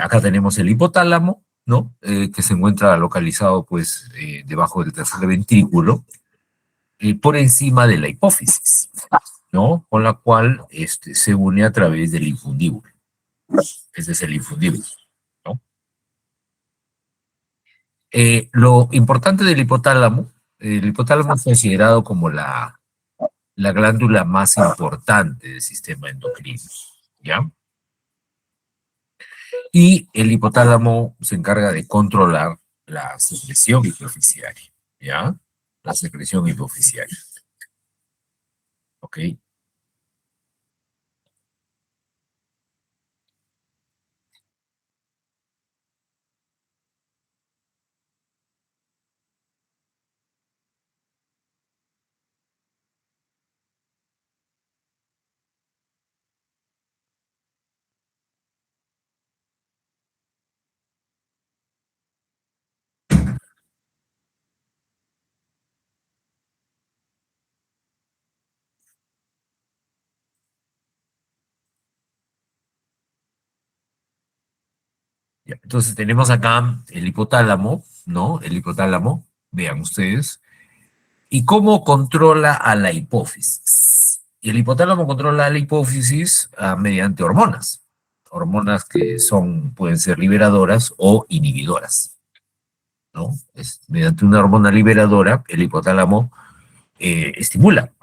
Acá tenemos el hipotálamo, ¿no? Que se encuentra localizado, pues, debajo del tercer ventrículo, por encima de la hipófisis, ¿no? Con la cual se une a través del infundíbulo. Ese es el infundíbulo, ¿no? Lo importante del hipotálamo, el hipotálamo es considerado como la glándula más importante del sistema endocrino, ¿ya? Y el hipotálamo se encarga de controlar la secreción hipofisiaria, ¿ya? La secreción hipofisiaria, ¿ok? Ya, entonces tenemos acá el hipotálamo, ¿no? El hipotálamo, vean ustedes, y cómo controla a la hipófisis. Y el hipotálamo controla a la hipófisis mediante hormonas, hormonas que pueden ser liberadoras o inhibidoras, ¿no? Mediante una hormona liberadora, el hipotálamo estimula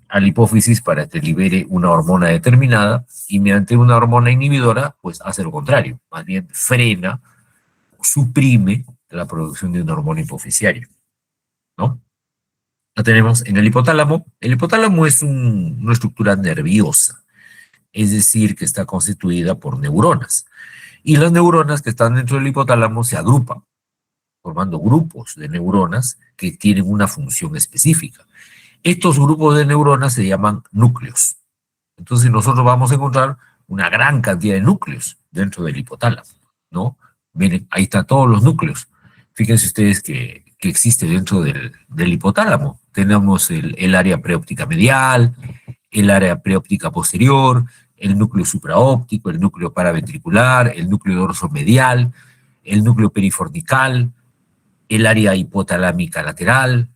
a la hipófisis para que libere una hormona determinada y mediante una hormona inhibidora, pues hace lo contrario, más bien frena, suprime la producción de una hormona hipofisiaria, ¿no? La tenemos en el hipotálamo. El hipotálamo es una estructura nerviosa, es decir, que está constituida por neuronas. Y las neuronas que están dentro del hipotálamo se agrupan, formando grupos de neuronas que tienen una función específica. Estos grupos de neuronas se llaman núcleos. Entonces nosotros vamos a encontrar una gran cantidad de núcleos dentro del hipotálamo, ¿no? Miren, ahí están todos los núcleos. Fíjense ustedes que existe dentro del hipotálamo. Tenemos el área preóptica medial, el área preóptica posterior, el núcleo supraóptico, el núcleo paraventricular, el núcleo dorsomedial, el núcleo perifornical, el área hipotalámica lateral,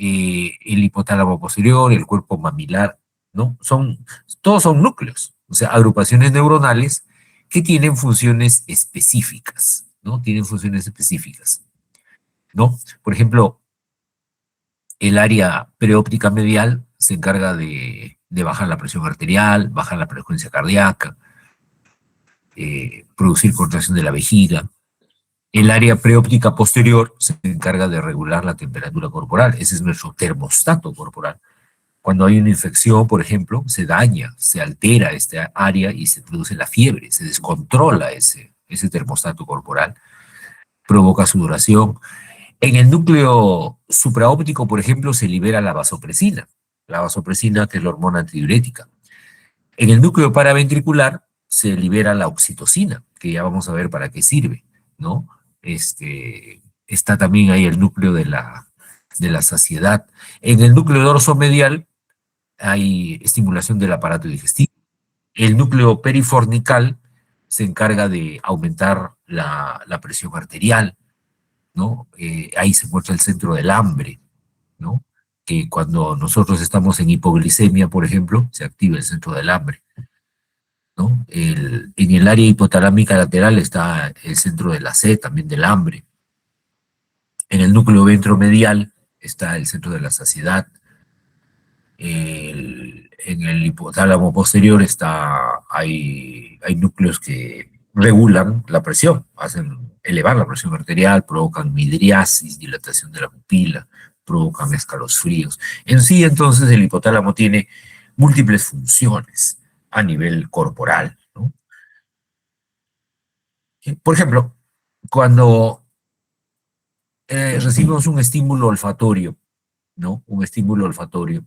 el hipotálamo posterior, el cuerpo mamilar, ¿no? Todos son núcleos, o sea, agrupaciones neuronales que tienen funciones específicas, ¿no? Tienen funciones específicas, ¿no? Por ejemplo, el área preóptica medial se encarga de bajar la presión arterial, bajar la frecuencia cardíaca, producir contracción de la vejiga. El área preóptica posterior se encarga de regular la temperatura corporal. Ese es nuestro termostato corporal. Cuando hay una infección, por ejemplo, se daña, se altera esta área y se produce la fiebre, se descontrola ese termostato corporal, provoca sudoración. En el núcleo supraóptico, por ejemplo, se libera la vasopresina que es la hormona antidiurética. En el núcleo paraventricular se libera la oxitocina, que ya vamos a ver para qué sirve, ¿no? Está también ahí el núcleo de la saciedad. En el núcleo dorsomedial hay estimulación del aparato digestivo. El núcleo perifornical se encarga de aumentar la presión arterial, ¿no? Ahí se encuentra el centro del hambre, ¿no? Que cuando nosotros estamos en hipoglicemia, por ejemplo, se activa el centro del hambre, ¿no? En el área hipotalámica lateral está el centro de la sed, también del hambre. En el núcleo ventromedial está el centro de la saciedad. En el hipotálamo posterior hay núcleos que regulan la presión, hacen elevar la presión arterial, provocan midriasis, dilatación de la pupila, provocan escalofríos. En sí, entonces, el hipotálamo tiene múltiples funciones a nivel corporal, ¿no? Por ejemplo, cuando recibimos un estímulo olfatorio, ¿no? Un estímulo olfatorio,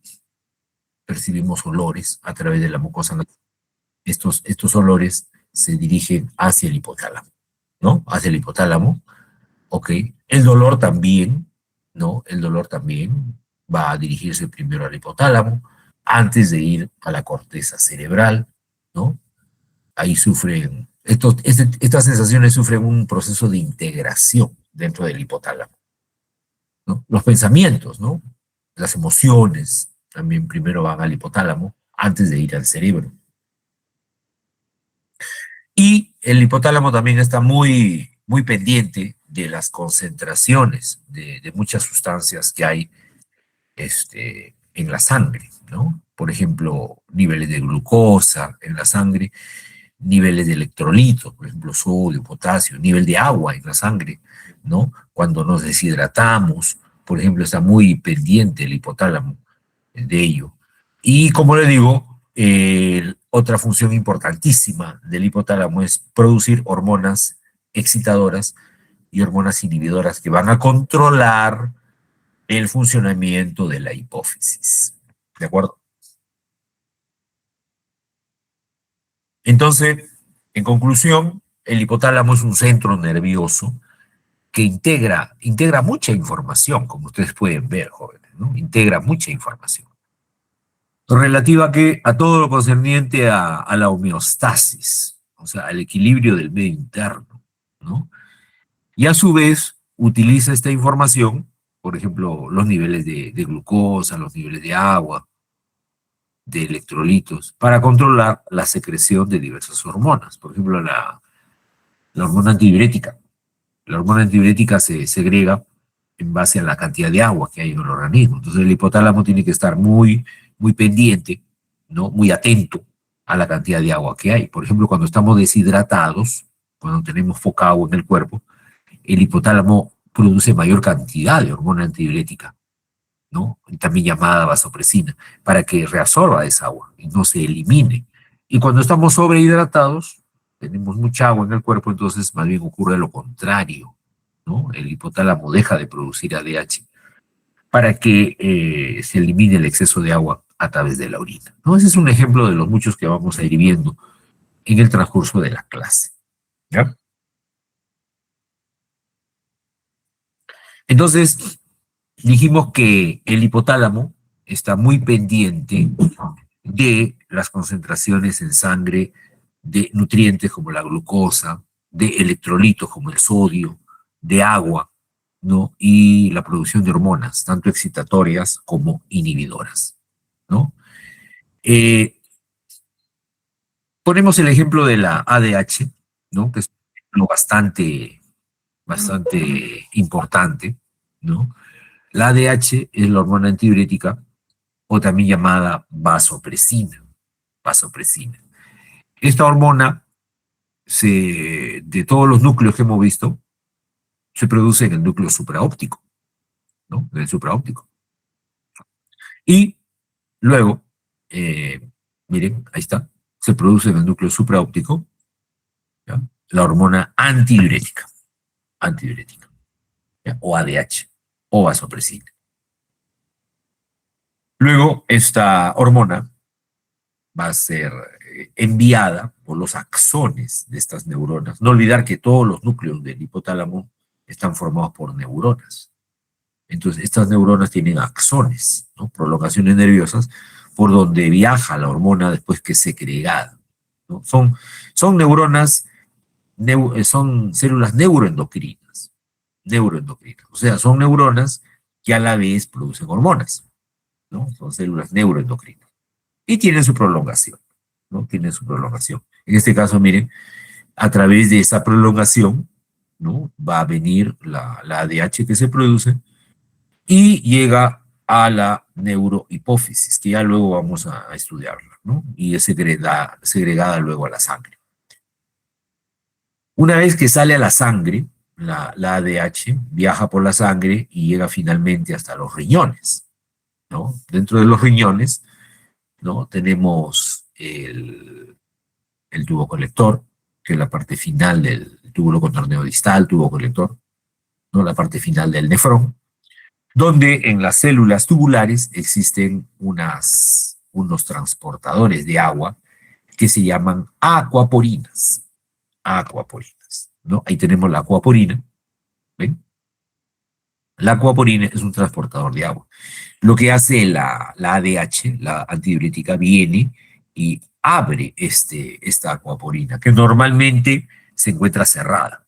percibimos olores a través de la mucosa nasal. Estos olores se dirigen hacia el hipotálamo, ¿no? Hacia el hipotálamo, ¿ok? El dolor también, ¿no? El dolor también va a dirigirse primero al hipotálamo antes de ir a la corteza cerebral, ¿no? Ahí sufren Estas sensaciones sufren un proceso de integración dentro del hipotálamo, ¿no? Los pensamientos, ¿no? Las emociones también primero van al hipotálamo antes de ir al cerebro. Y el hipotálamo también está muy pendiente de las concentraciones de muchas sustancias que hay en la sangre, ¿no? Por ejemplo, niveles de glucosa en la sangre, niveles de electrolitos, por ejemplo, sodio, potasio, nivel de agua en la sangre, ¿no? Cuando nos deshidratamos, por ejemplo, está muy pendiente el hipotálamo de ello. Y como le digo, otra función importantísima del hipotálamo es producir hormonas excitadoras y hormonas inhibidoras que van a controlar el funcionamiento de la hipófisis. ¿De acuerdo? Entonces, en conclusión, el hipotálamo es un centro nervioso que integra mucha información, como ustedes pueden ver, jóvenes, ¿no? Integra mucha información. Relativa a todo lo concerniente a la homeostasis, o sea, al equilibrio del medio interno, ¿no? Y a su vez utiliza esta información, por ejemplo, los niveles de glucosa, los niveles de agua, de electrolitos, para controlar la secreción de diversas hormonas. Por ejemplo, la hormona antidiurética. La hormona antidiurética se segrega en base a la cantidad de agua que hay en el organismo. Entonces el hipotálamo tiene que estar muy pendiente, ¿no? Muy atento a la cantidad de agua que hay. Por ejemplo, cuando estamos deshidratados, cuando tenemos poca agua en el cuerpo, el hipotálamo produce mayor cantidad de hormona antidiurética, ¿no? También llamada vasopresina, para que reabsorba esa agua y no se elimine. Y cuando estamos sobrehidratados, tenemos mucha agua en el cuerpo, entonces más bien ocurre lo contrario, ¿no? El hipotálamo deja de producir ADH para que se elimine el exceso de agua a través de la orina, ¿no? Ese es un ejemplo de los muchos que vamos a ir viendo en el transcurso de la clase, ¿ya? Entonces, dijimos que el hipotálamo está muy pendiente de las concentraciones en sangre de nutrientes como la glucosa, de electrolitos como el sodio, de agua, ¿no? Y la producción de hormonas, tanto excitatorias como inhibidoras, ¿no? Eh, Ponemos el ejemplo de la ADH, ¿no? Que es un ejemplo bastante importante, ¿no? La ADH es la hormona antidiurética o también llamada vasopresina. Vasopresina. Esta hormona, de todos los núcleos que hemos visto, se produce en el núcleo supraóptico, ¿no? En el supraóptico. Y luego, eh, miren, ahí está, se produce en el núcleo supraóptico, ¿ya? La hormona antidiurética, ¿ya? O ADH, o vasopresina. Luego, esta hormona va a ser enviada por los axones de estas neuronas. No olvidar que todos los núcleos del hipotálamo están formados por neuronas. Entonces, estas neuronas tienen axones, ¿no? Prolongaciones nerviosas, por donde viaja la hormona después que es segregada, ¿no? Son neuronas, son células neuroendocrinas. O sea, son neuronas que a la vez producen hormonas, ¿no? Son células neuroendocrinas. Y tienen su prolongación, ¿no? Tienen su prolongación. En este caso, miren, a través de esa prolongación, ¿no? Va a venir la ADH que se produce y llega a la neurohipófisis, que ya luego vamos a estudiarla, ¿no? Y es segregada luego a la sangre. Una vez que sale a la sangre, la ADH viaja por la sangre y llega finalmente hasta los riñones, ¿no? Dentro de los riñones, ¿no? Tenemos el tubo colector, que es la parte final del túbulo contorneo distal, tubo colector, ¿no? La parte final del nefrón, donde en las células tubulares existen unos transportadores de agua que se llaman aquaporinas. Aquaporinas, ¿no? Ahí tenemos la aquaporina, ¿ven? La aquaporina es un transportador de agua. Lo que hace la ADH, la antidiurética, viene y abre esta acuaporina, que normalmente se encuentra cerrada.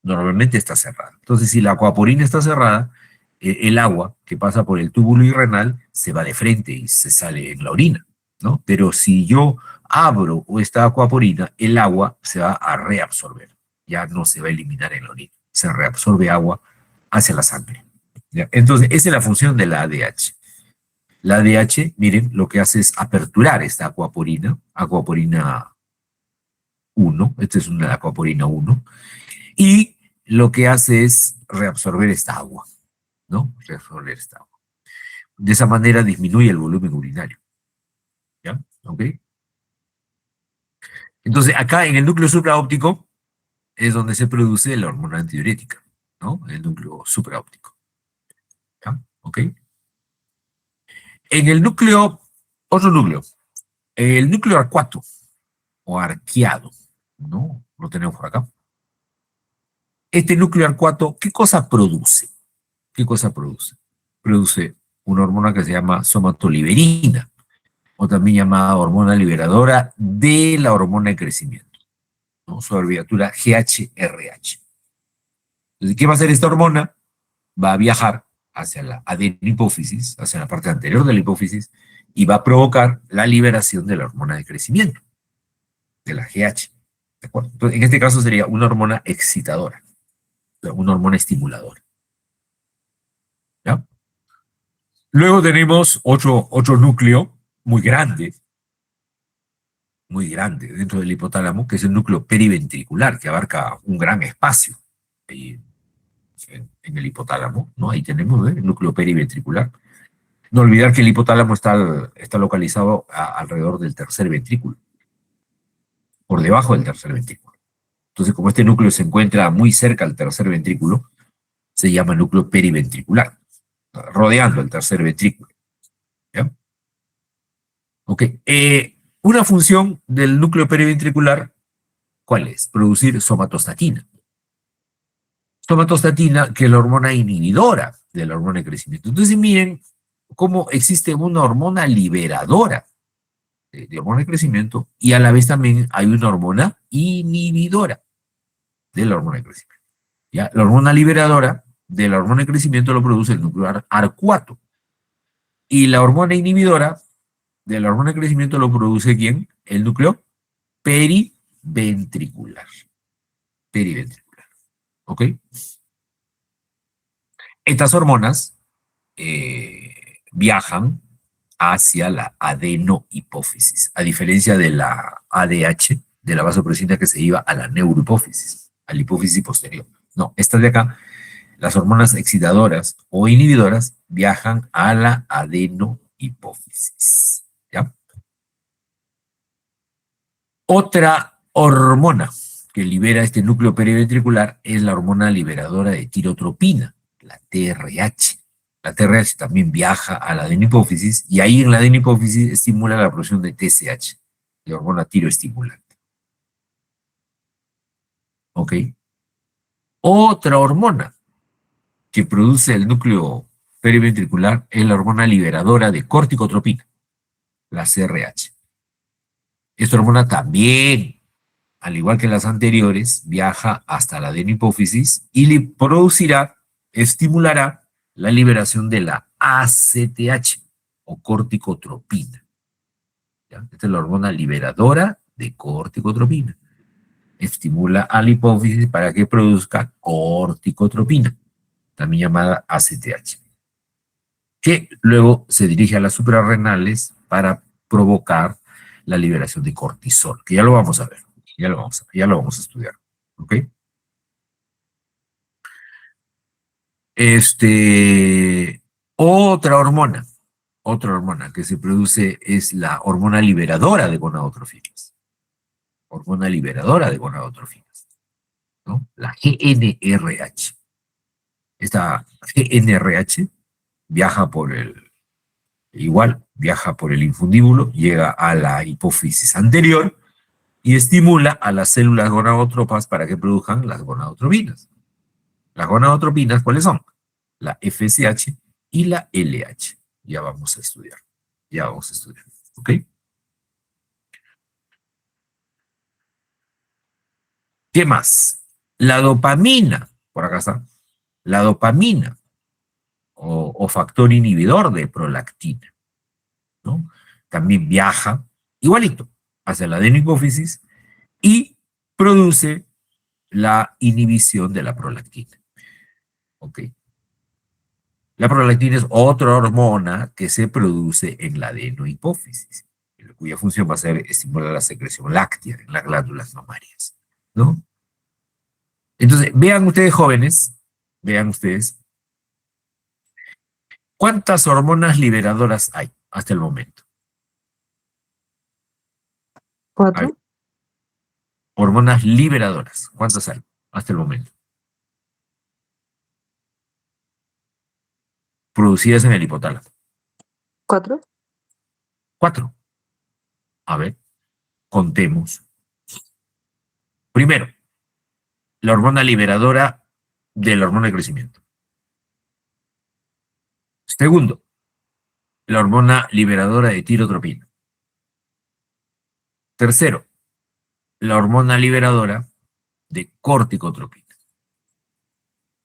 Normalmente está cerrada. Entonces, si la acuaporina está cerrada, el agua que pasa por el túbulo irrenal se va de frente y se sale en la orina, ¿no? Pero si yo abro esta acuaporina, el agua se va a reabsorber, ya no se va a eliminar en la orina, se reabsorbe agua hacia la sangre. ¿Ya? Entonces, esa es la función de la ADH. La ADH, miren, lo que hace es aperturar esta acuaporina 1, esta es una acuaporina 1, y lo que hace es reabsorber esta agua, ¿no? Reabsorber esta agua. De esa manera disminuye el volumen urinario, ¿ya? ¿Ok? Entonces, acá en el núcleo supraóptico es donde se produce la hormona antidiurética, ¿no? El núcleo supraóptico, ¿ya? ¿Ok? En el núcleo, otro núcleo, el núcleo arcuato o arqueado, ¿no? Lo tenemos por acá. Este núcleo arcuato, ¿qué cosa produce? ¿Qué cosa produce? Produce una hormona que se llama somatoliberina, o también llamada hormona liberadora de la hormona de crecimiento, ¿no? Su abreviatura GHRH. Entonces, ¿qué va a hacer esta hormona? Va a viajar hacia la adenopófisis, hacia la parte anterior de la hipófisis, y va a provocar la liberación de la hormona de crecimiento, de la GH. ¿De acuerdo? Entonces, en este caso sería una hormona excitadora, una hormona estimuladora. ¿Ya? Luego tenemos otro núcleo muy grande dentro del hipotálamo, que es el núcleo periventricular, que abarca un gran espacio ahí en el hipotálamo, ¿no? Ahí tenemos, ¿eh? El núcleo periventricular. No olvidar que el hipotálamo está localizado alrededor del tercer ventrículo, por debajo del tercer ventrículo. Entonces, como este núcleo se encuentra muy cerca al tercer ventrículo, se llama núcleo periventricular, rodeando el tercer ventrículo. ¿Ya? Ok. Una función del núcleo periventricular, ¿cuál es? Producir somatostatina. Somatostatina, que es la hormona inhibidora de la hormona de crecimiento. Entonces, miren cómo existe una hormona liberadora de hormona de crecimiento y a la vez también hay una hormona inhibidora de la hormona de crecimiento. ¿Ya? La hormona liberadora de la hormona de crecimiento lo produce el núcleo arcuato y la hormona inhibidora de la hormona de crecimiento lo produce ¿quién? El núcleo periventricular. Periventricular. ¿Ok? Estas hormonas viajan hacia la adenohipófisis, a diferencia de la ADH, de la vasopresina que se iba a la neurohipófisis, a la hipófisis posterior. No, estas de acá, las hormonas excitadoras o inhibidoras viajan a la adenohipófisis. ¿Ya? Otra hormona que libera este núcleo periventricular es la hormona liberadora de tirotropina, la TRH. La TRH también viaja a la adenopófisis y ahí en la adenopófisis estimula la producción de TSH, la hormona tiroestimulante. ¿Ok? Otra hormona que produce el núcleo periventricular es la hormona liberadora de corticotropina, la CRH. Esta hormona también, al igual que las anteriores, viaja hasta la adenopófisis y le producirá, estimulará la liberación de la ACTH o corticotropina. ¿Ya? Esta es la hormona liberadora de corticotropina. Estimula a la hipófisis para que produzca corticotropina, también llamada ACTH, que luego se dirige a las suprarrenales para provocar la liberación de cortisol, que ya lo vamos a ver, ya lo vamos a estudiar. ¿Ok? Este, otra hormona, otra hormona que se produce es la hormona liberadora de gonadotrofinas. Hormona liberadora de gonadotrofinas, ¿no? La GNRH. Esta GNRH viaja por viaja por el infundíbulo, llega a la hipófisis anterior y estimula a las células gonadotrópas para que produzcan las gonadotropinas. Las gonadotropinas, ¿cuáles son? La FSH y la LH. Ya vamos a estudiar. Ya vamos a estudiar. ¿Ok? ¿Qué más? La dopamina, por acá está, la dopamina o factor inhibidor de prolactina, ¿no? También viaja igualito hacia la adenohipófisis y produce la inhibición de la prolactina. ¿Ok? La prolactina es otra hormona que se produce en la adenohipófisis, cuya función va a ser estimular la secreción láctea en las glándulas mamarias, ¿no? Entonces, vean ustedes jóvenes, vean ustedes, ¿cuántas hormonas liberadoras hay hasta el momento? A ver, ¿Cuatro? hormonas liberadoras, ¿cuántas hay hasta el momento? Producidas en el hipotálamo. ¿Cuatro? Cuatro. A ver, contemos. Primero, la hormona liberadora de la hormona de crecimiento. Segundo, la hormona liberadora de tirotropina. Tercero, la hormona liberadora de corticotropina.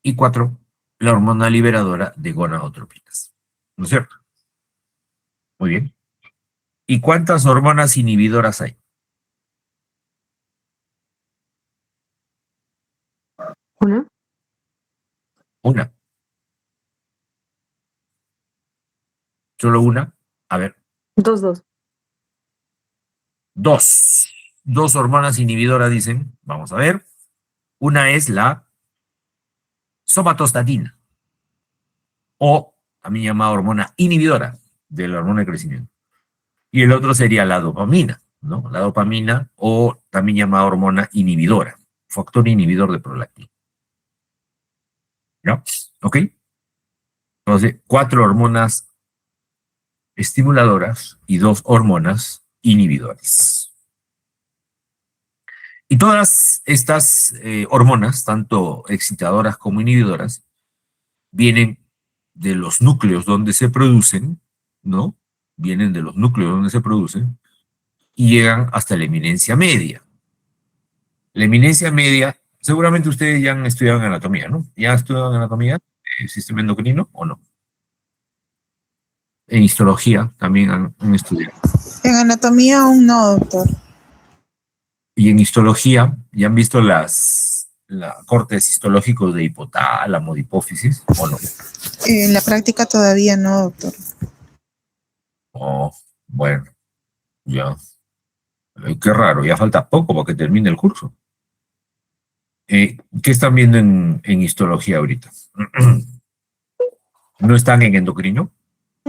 Y cuatro, la hormona liberadora de gonadotropinas. ¿No es cierto? Muy bien. ¿Y cuántas hormonas inhibidoras hay? ¿Una? Una. ¿Solo una? A ver, Dos, dos. dos. Dos hormonas inhibidoras dicen. Vamos a ver. Una es la somatostatina, o también llamada hormona inhibidora de la hormona de crecimiento. Y el otro sería la dopamina, ¿no? La dopamina, o también llamada hormona inhibidora, factor inhibidor de prolactina. ¿Ya? ¿Ok? Entonces, cuatro hormonas estimuladoras y dos hormonas inhibidoras. Y todas estas hormonas, tanto excitadoras como inhibidoras, vienen de los núcleos donde se producen, ¿no? Vienen de los núcleos donde se producen y llegan hasta la eminencia media. La eminencia media, seguramente ustedes ya han estudiado en anatomía, ¿no? ¿Ya han estudiado en anatomía el sistema endocrino o no? En histología también han estudiado. En anatomía aún no, doctor. Y en histología, ¿ya han visto cortes histológicos de hipotálamo, de hipófisis o no? En la práctica todavía no, doctor. Oh, bueno, ya. Qué raro, ya falta poco para que termine el curso. ¿Qué están viendo en histología ahorita? ¿No están en endocrino?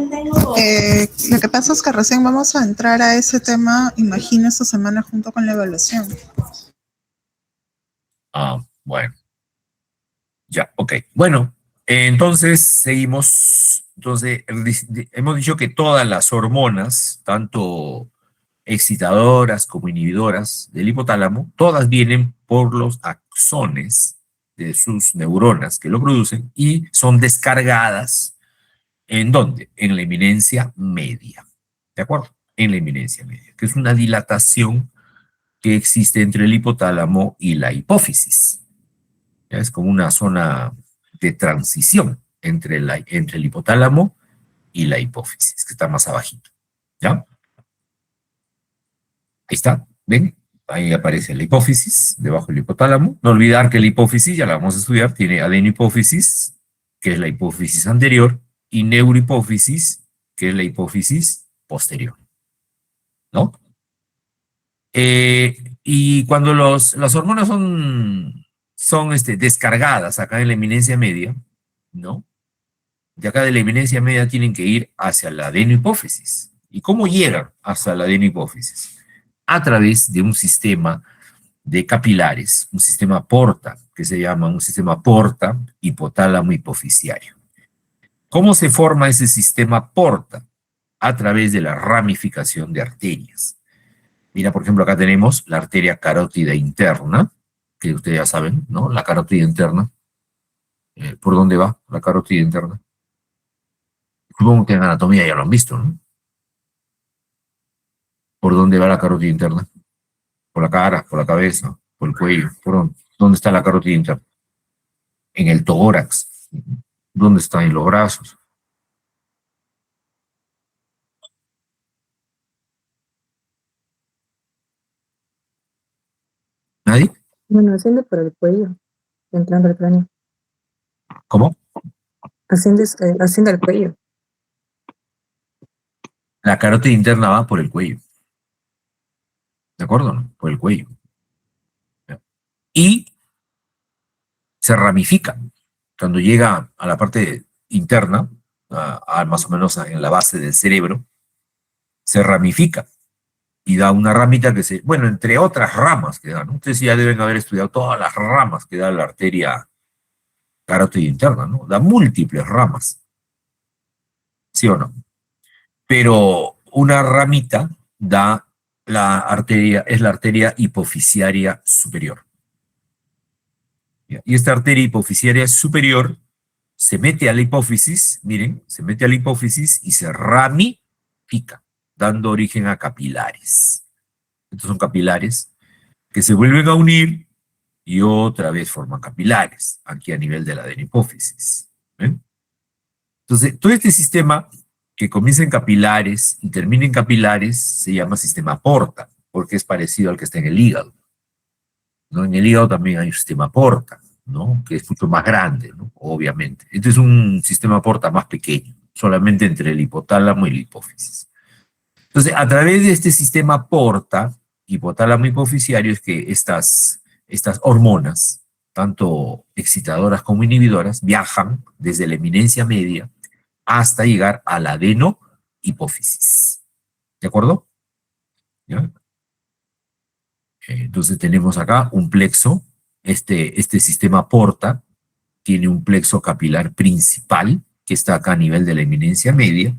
Lo que pasa es que recién vamos a entrar a ese tema, imagino, esta semana junto con la evaluación. Ah, bueno, ya, ok. Bueno, entonces seguimos. Entonces, hemos dicho que todas las hormonas, tanto excitadoras como inhibidoras del hipotálamo, todas vienen por los axones de sus neuronas que lo producen y son descargadas. ¿En dónde? En la eminencia media. ¿De acuerdo? En la eminencia media, que es una dilatación que existe entre el hipotálamo y la hipófisis. ¿Ya? Es como una zona de transición entre el hipotálamo y la hipófisis, que está más abajito. ¿Ya? Ahí está, ¿ven? Ahí aparece la hipófisis, debajo del hipotálamo. No olvidar que la hipófisis, ya la vamos a estudiar, tiene adenohipófisis, que es la hipófisis anterior, y neurohipófisis, que es la hipófisis posterior, ¿no? Y cuando las hormonas son descargadas acá en la eminencia media, ¿no? De acá de la eminencia media tienen que ir hacia la adenohipófisis. ¿Y cómo llegan hasta la adenohipófisis? A través de un sistema de capilares, un sistema porta, que se llama un sistema porta hipotálamo hipofisiario. ¿Cómo se forma ese sistema porta? A través de la ramificación de arterias. Mira, por ejemplo, acá tenemos la arteria carótida interna, que ustedes ya saben, ¿no? La carótida interna. ¿Por dónde va la carótida interna? Supongo que en anatomía ya lo han visto, ¿no? ¿Por dónde va la carótida interna? Por la cara, por la cabeza. Por el cuello. ¿Dónde está la carótida interna? En el tórax. ¿Dónde está? En los brazos. ¿Nadie? Bueno, asciende por el cuello, entrando al cráneo. ¿Cómo? Asciende al cuello. La carótida interna va por el cuello. ¿De acuerdo? ¿No? Por el cuello. Y se ramifica. Cuando llega a la parte interna, más o menos en la base del cerebro, se ramifica y da una ramita que bueno, entre otras ramas que da, ¿no? Ustedes ya deben haber estudiado todas las ramas que da la arteria carótida interna, ¿no? Da múltiples ramas. ¿Sí o no? Pero una ramita da es la arteria hipofisiaria superior. Y esta arteria hipofisiaria superior se mete a la hipófisis, miren, se mete a la hipófisis y se ramifica, dando origen a capilares. Estos son capilares que se vuelven a unir y otra vez forman capilares, aquí a nivel de la adenopófisis. ¿Ven? Entonces, todo este sistema que comienza en capilares y termina en capilares se llama sistema porta, porque es parecido al que está en el hígado, ¿no? En el hígado también hay un sistema porta, ¿no? Que es mucho más grande, ¿no? Obviamente. Este es un sistema porta más pequeño, solamente entre el hipotálamo y la hipófisis. Entonces, a través de este sistema porta, hipotálamo hipofisiario, es que estas hormonas, tanto excitadoras como inhibidoras, viajan desde la eminencia media hasta llegar a la adenohipófisis. ¿De acuerdo? ¿Ya? Entonces tenemos acá un plexo, este sistema porta tiene un plexo capilar principal, que está acá a nivel de la eminencia media,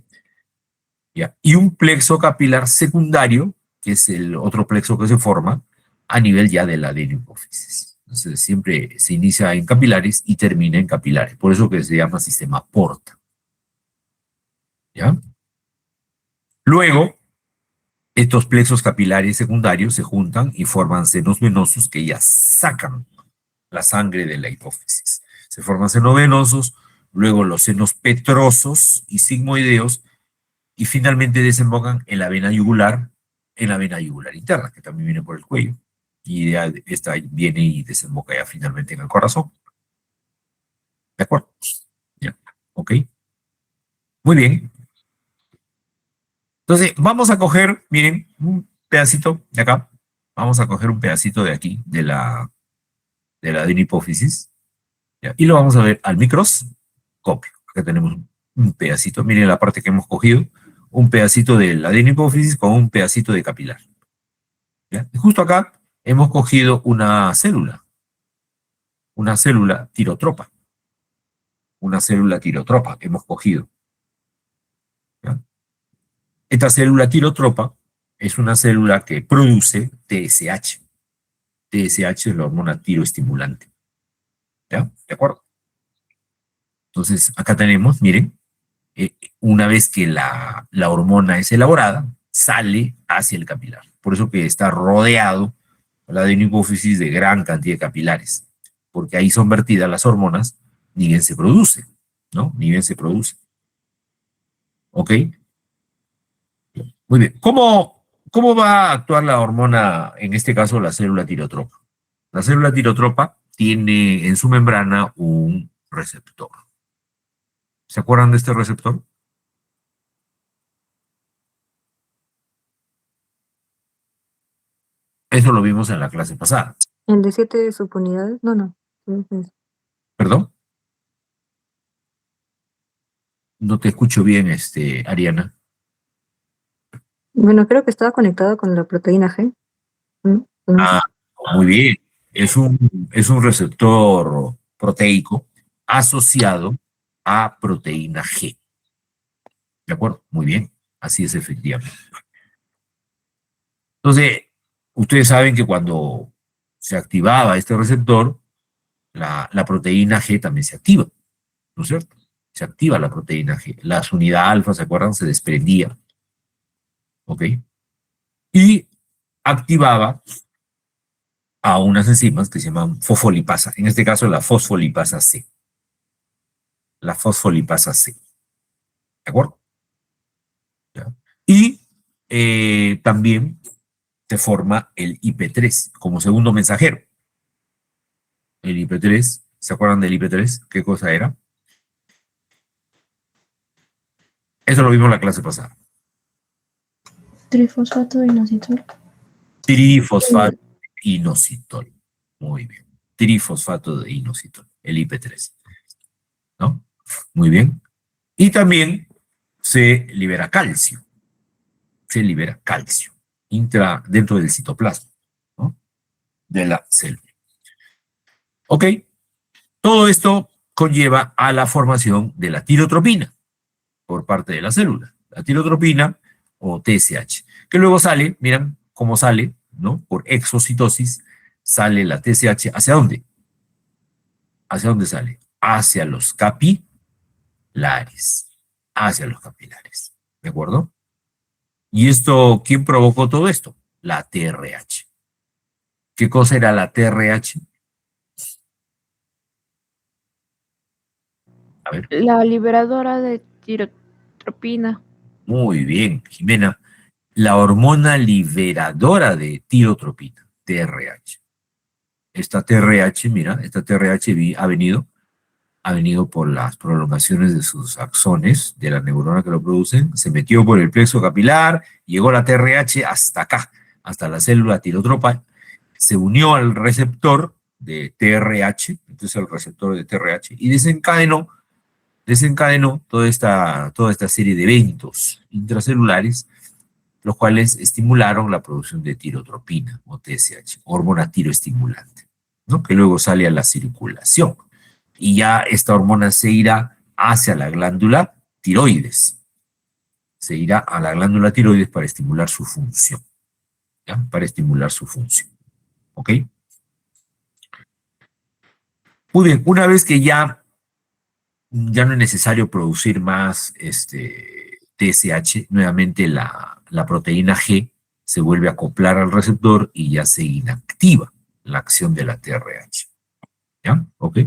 ¿ya? Y un plexo capilar secundario, que es el otro plexo que se forma, a nivel ya de la adenopófisis. Entonces siempre se inicia en capilares y termina en capilares, por eso que se llama sistema porta. ¿Ya? Luego, estos plexos capilares secundarios se juntan y forman senos venosos que ya sacan la sangre de la hipófisis. Se forman senos venosos, luego los senos petrosos y sigmoideos, y finalmente desembocan en la vena yugular, interna, que también viene por el cuello. Y ya esta viene y desemboca ya finalmente en el corazón. ¿De acuerdo? Ya, ok. Muy bien. Entonces, vamos a coger, miren, un pedacito de acá. Vamos a coger un pedacito de aquí, de la adenohipófisis, ¿ya? Y lo vamos a ver al microscopio. Acá tenemos un pedacito, miren la parte que hemos cogido, un pedacito de la adenohipófisis con un pedacito de capilar. ¿Ya? Y justo acá hemos cogido una célula tirotropa. Una célula tirotropa que hemos cogido. ¿Ya? Esta célula tirotropa es una célula que produce TSH. TSH es la hormona tiroestimulante. ¿Ya? ¿De acuerdo? Entonces, acá tenemos, miren, una vez que la hormona es elaborada, sale hacia el capilar. Por eso que está rodeado la adenohipófisis de gran cantidad de capilares, porque ahí son vertidas las hormonas, ni bien se produce, ¿no? Ni bien se produce. ¿Ok? Muy bien. ¿Cómo va a actuar la hormona, en este caso la célula tirotropa? La célula tirotropa tiene en su membrana un receptor. ¿Se acuerdan de este receptor? Eso lo vimos en la clase pasada. ¿El de 7 subunidades? No. ¿Perdón? No te escucho bien, Ariana. Bueno, creo que estaba conectado con la proteína G. ¿No? Ah, muy bien. Es un receptor proteico asociado a proteína G. ¿De acuerdo? Muy bien. Así es efectivamente. Entonces, ustedes saben que cuando se activaba este receptor, la proteína G también se activa, ¿no es cierto? Se activa la proteína G. La unidad alfa, ¿se acuerdan? Se desprendía. ¿Ok? Y activaba a unas enzimas que se llaman fosfolipasa, en este caso la fosfolipasa C. La fosfolipasa C. ¿De acuerdo? ¿Ya? Y también se forma el IP3 como segundo mensajero. El IP3, ¿se acuerdan del IP3? ¿Qué cosa era? Eso lo vimos en la clase pasada. Trifosfato de inositol. Trifosfato de inositol. Muy bien. Trifosfato de inositol, el IP3. ¿No? Muy bien. Y también se libera calcio. Se libera calcio dentro del citoplasma, ¿no? De la célula. Ok. Todo esto conlleva a la formación de la tirotropina por parte de la célula. La tirotropina o TSH, que luego sale, miren cómo sale, ¿no? Por exocitosis sale la TSH. ¿Hacia dónde? ¿Hacia dónde sale? Hacia los capilares. Hacia los capilares. ¿De acuerdo? ¿Y esto, quién provocó todo esto? La TRH. ¿Qué cosa era la TRH? A ver. La liberadora de tirotropina. Muy bien, Jimena. La hormona liberadora de tirotropina, TRH. Esta TRH, mira, esta TRH ha venido por las prolongaciones de sus axones, de la neurona que lo producen, se metió por el plexo capilar, llegó la TRH hasta acá, hasta la célula tirotropa, se unió al receptor de TRH, entonces al receptor de TRH, y desencadenó toda esta serie de eventos intracelulares, los cuales estimularon la producción de tirotropina o TSH, hormona tiroestimulante, ¿no? Que luego sale a la circulación. Y ya esta hormona se irá hacia la glándula tiroides. Se irá a la glándula tiroides para estimular su función. ¿Ya? Para estimular su función. ¿Ok? Muy bien, una vez que ya no es necesario producir más TSH, nuevamente la proteína G se vuelve a acoplar al receptor y ya se inactiva la acción de la TRH. ¿Ya? ¿Ok?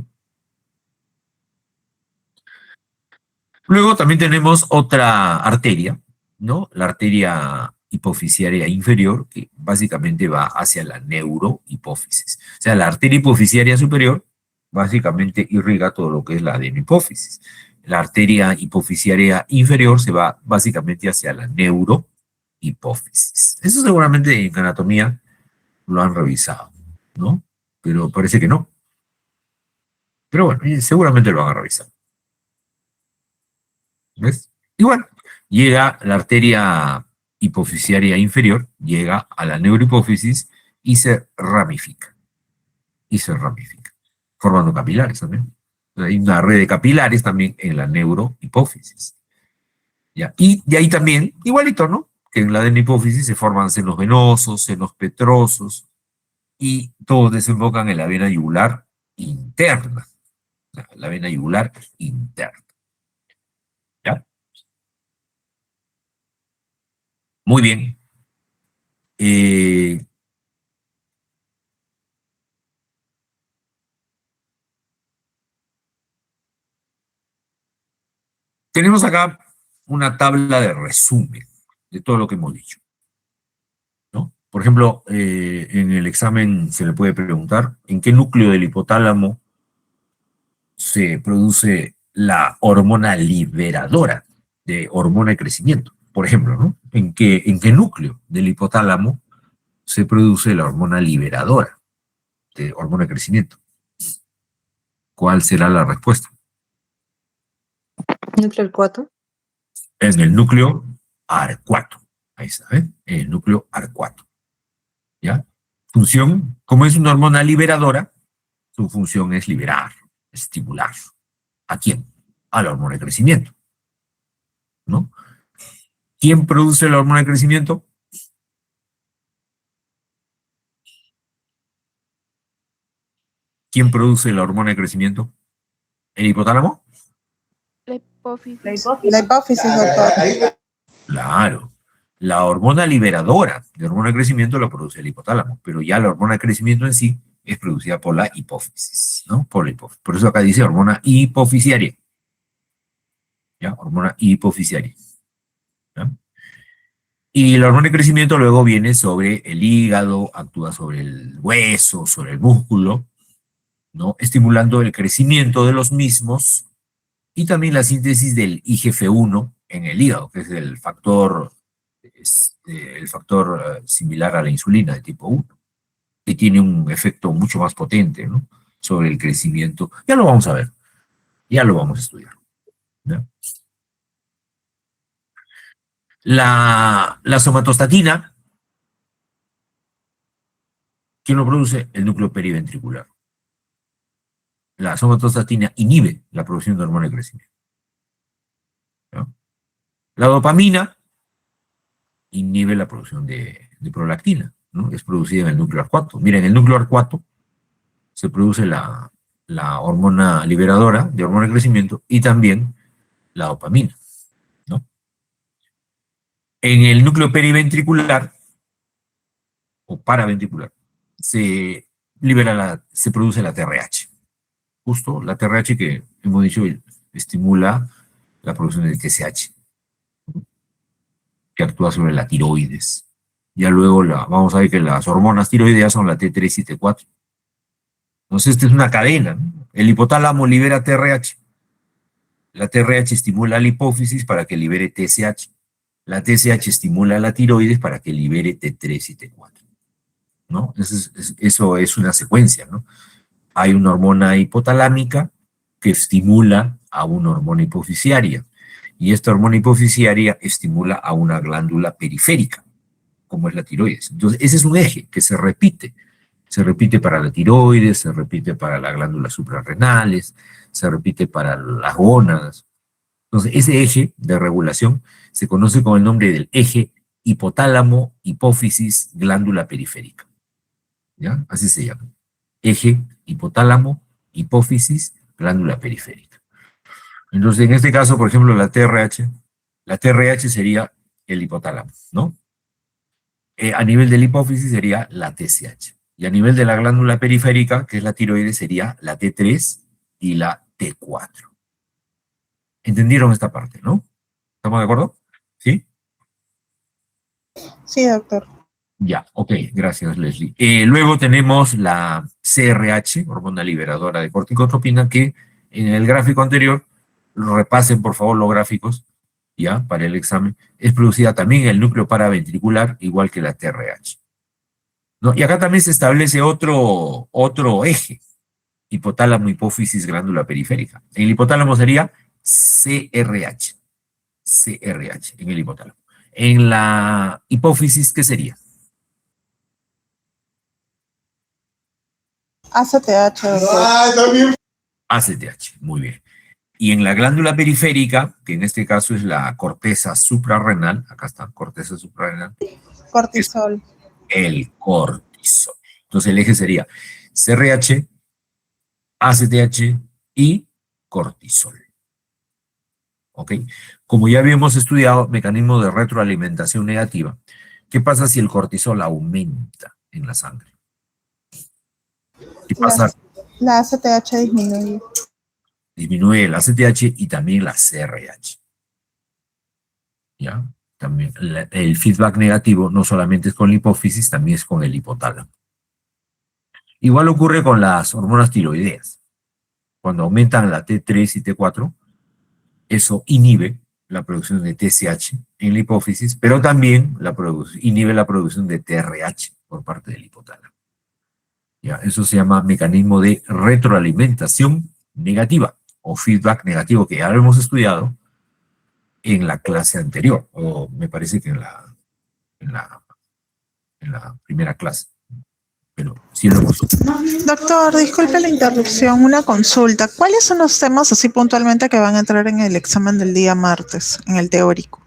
Luego también tenemos otra arteria, ¿no? La arteria hipofisiaria inferior, que básicamente va hacia la neurohipófisis. O sea, la arteria hipofisiaria superior básicamente irriga todo lo que es la adenohipófisis. La arteria hipofisiaria inferior se va básicamente hacia la neurohipófisis. Eso seguramente en anatomía lo han revisado, ¿no? Pero parece que no. Pero bueno, seguramente lo van a revisar. ¿Ves? Igual, llega la arteria hipofisiaria inferior, llega a la neurohipófisis y se ramifica. Y se ramifica, formando capilares también. Hay una red de capilares también en la neurohipófisis. ¿Ya? Y de ahí también, igualito, ¿no? Que en la adenohipófisis se forman senos venosos, senos petrosos, y todos desembocan en la vena yugular interna. La vena yugular interna. ¿Ya? Muy bien. Tenemos acá una tabla de resumen de todo lo que hemos dicho, ¿no? Por ejemplo, en el examen se le puede preguntar en qué núcleo del hipotálamo se produce la hormona liberadora de hormona de crecimiento. Por ejemplo, ¿no? ¿En qué núcleo del hipotálamo se produce la hormona liberadora de hormona de crecimiento? ¿Cuál será la respuesta? Núcleo 4. En el núcleo arcuato. Ahí está, ¿eh? En el núcleo arcuato. ¿Ya? Función, como es una hormona liberadora, su función es liberar, estimular. ¿A quién? A la hormona de crecimiento. ¿No? ¿Quién produce la hormona de crecimiento? ¿Quién produce la hormona de crecimiento? ¿El hipotálamo? La hipófisis. La hipófisis, doctor. Claro. La hormona liberadora de hormona de crecimiento la produce el hipotálamo, pero ya la hormona de crecimiento en sí es producida por la hipófisis, ¿no? Por la hipófisis. Por eso acá dice hormona hipofisiaria. ¿Ya? Hormona hipofisiaria. ¿Ya? Y la hormona de crecimiento luego viene sobre el hígado, actúa sobre el hueso, sobre el músculo, ¿no? Estimulando el crecimiento de los mismos y también la síntesis del IGF-1 en el hígado, que es el factor similar a la insulina de tipo 1, que tiene un efecto mucho más potente, ¿no? Sobre el crecimiento. Ya lo vamos a ver, ya lo vamos a estudiar, ¿ya? La somatostatina, ¿quién lo produce? El núcleo periventricular. La somatostatina inhibe la producción de hormona de crecimiento, ¿ya? La dopamina inhibe la producción de prolactina, ¿no? Es producida en el núcleo arcuato. Miren, en el núcleo arcuato se produce la hormona liberadora de hormona de crecimiento y también la dopamina, ¿no? En el núcleo periventricular o paraventricular se produce la TRH. Justo la TRH que hemos dicho estimula la producción del TSH, que actúa sobre la tiroides. Ya luego vamos a ver que las hormonas tiroideas son la T3 y T4. Entonces, esta es una cadena, ¿no? El hipotálamo libera TRH. La TRH estimula la hipófisis para que libere TSH. La TSH estimula la tiroides para que libere T3 y T4, ¿no? Eso es una secuencia, ¿no? Hay una hormona hipotalámica que estimula a una hormona hipofisiaria. Y esta hormona hipofisiaria estimula a una glándula periférica, como es la tiroides. Entonces, ese es un eje que se repite. Se repite para la tiroides, se repite para las glándulas suprarrenales, se repite para las gónadas. Entonces, ese eje de regulación se conoce con el nombre del eje hipotálamo, hipófisis, glándula periférica. ¿Ya? Así se llama. Eje hipotálamo, hipófisis, glándula periférica. Entonces, en este caso, por ejemplo, la TRH sería el hipotálamo, ¿no? A nivel de la hipófisis sería la TSH. Y a nivel de la glándula periférica, que es la tiroides, sería la T3 y la T4. ¿Entendieron esta parte, no? ¿Estamos de acuerdo? ¿Sí? Sí, doctor. Ya, ok, gracias, Leslie. Luego tenemos la CRH, hormona liberadora de corticotropina, que en el gráfico anterior, repasen por favor los gráficos, ya, para el examen, es producida también en el núcleo paraventricular, igual que la TRH. ¿No? Y acá también se establece otro eje, hipotálamo, hipófisis, glándula periférica. En el hipotálamo sería CRH, en el hipotálamo. En la hipófisis, ¿qué sería? ACTH, doctor. ACTH, muy bien. Y en la glándula periférica, que en este caso es la corteza suprarrenal, acá está, corteza suprarrenal, Cortisol. el cortisol. Entonces el eje sería CRH, ACTH y cortisol. ¿Ok? Como ya habíamos estudiado mecanismo de retroalimentación negativa, ¿qué pasa si el cortisol aumenta en la sangre? ¿Qué pasa? La ACTH disminuye. Disminuye el ACTH y también la CRH. ¿Ya? También el feedback negativo no solamente es con la hipófisis, también es con el hipotálamo. Igual ocurre con las hormonas tiroideas. Cuando aumentan la T3 y T4, eso inhibe la producción de TSH en la hipófisis, pero también inhibe la producción de TRH por parte del hipotálamo. ¿Ya? Eso se llama mecanismo de retroalimentación negativa o feedback negativo, que ya lo hemos estudiado en la clase anterior, o me parece que en la primera clase. Pero sí lo hemos estudiado. Doctor, disculpe la interrupción, una consulta. ¿Cuáles son los temas así puntualmente que van a entrar en el examen del día martes, en el teórico?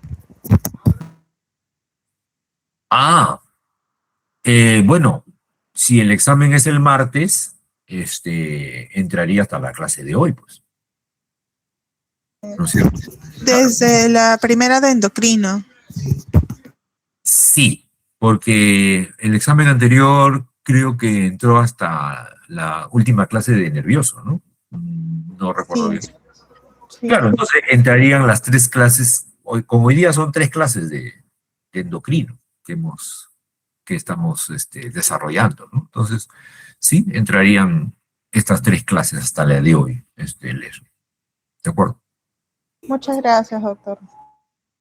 Bueno, si el examen es el martes, entraría hasta la clase de hoy, pues. ¿No es cierto? Desde la primera de endocrino. Sí, porque el examen anterior creo que entró hasta la última clase de nervioso, ¿no? No recuerdo bien. Sí. Claro, entonces entrarían las tres clases, hoy, como hoy día son tres clases de endocrino que estamos desarrollando, ¿no? Entonces, sí, entrarían estas tres clases hasta la de hoy, Leslie. ¿De acuerdo? Muchas gracias, doctor.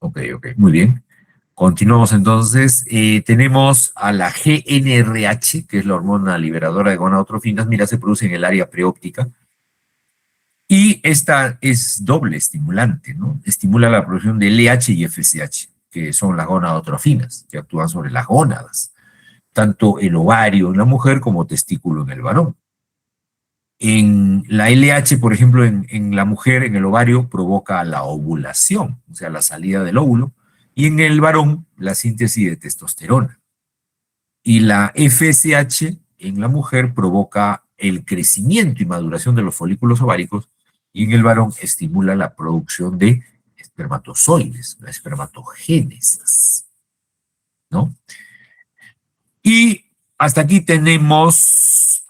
Ok, muy bien. Continuamos entonces. Tenemos a la GnRH, que es la hormona liberadora de gonadotrofinas. Mira, se produce en el área preóptica. Y esta es doble estimulante, ¿no? Estimula la producción de LH y FSH, que son las gonadotrofinas, que actúan sobre las gónadas, tanto el ovario en la mujer como testículo en el varón. En la LH, por ejemplo, en la mujer, en el ovario, provoca la ovulación, o sea, la salida del óvulo, y en el varón, la síntesis de testosterona. Y la FSH en la mujer provoca el crecimiento y maduración de los folículos ováricos, y en el varón estimula la producción de espermatozoides, la espermatogénesis, ¿no? Y hasta aquí tenemos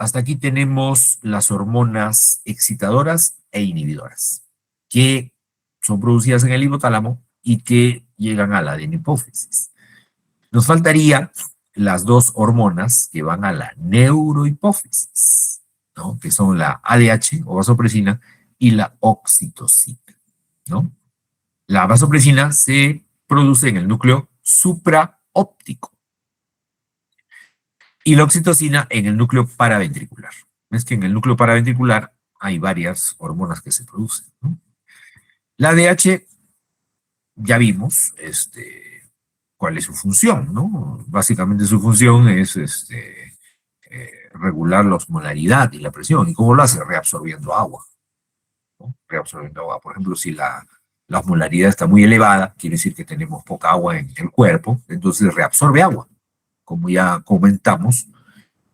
las hormonas excitadoras e inhibidoras, que son producidas en el hipotálamo y que llegan a la adenohipófisis. Nos faltaría las dos hormonas que van a la neurohipófisis, ¿no? Que son la ADH o vasopresina y la oxitocina, ¿no? La vasopresina se produce en el núcleo supraóptico y la oxitocina en el núcleo paraventricular. Es que en el núcleo paraventricular hay varias hormonas que se producen, ¿no? La ADH ya vimos cuál es su función, ¿no? Básicamente su función es regular la osmolaridad y la presión. ¿Y cómo lo hace? Reabsorbiendo agua, ¿no? Reabsorbiendo agua. Por ejemplo, si la osmolaridad está muy elevada, quiere decir que tenemos poca agua en el cuerpo, entonces reabsorbe agua, como ya comentamos,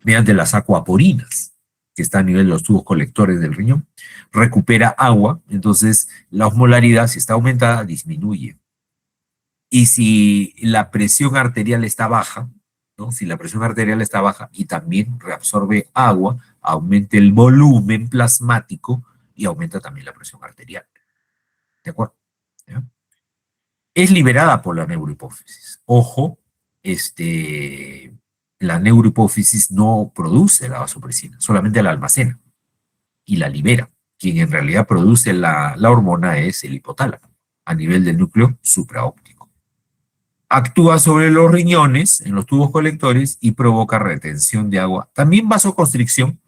mediante las acuaporinas, que están a nivel de los tubos colectores del riñón, recupera agua, entonces la osmolaridad, si está aumentada, disminuye. Y si la presión arterial está baja, ¿no? Si la presión arterial está baja y también reabsorbe agua, aumenta el volumen plasmático y aumenta también la presión arterial. ¿De acuerdo? ¿Ya? Es liberada por la neurohipófisis. Ojo, la neurohipófisis no produce la vasopresina, solamente la almacena y la libera. Quien en realidad produce la hormona es el hipotálamo, a nivel del núcleo supraóptico. Actúa sobre los riñones, en los tubos colectores, y provoca retención de agua. También vasoconstricción,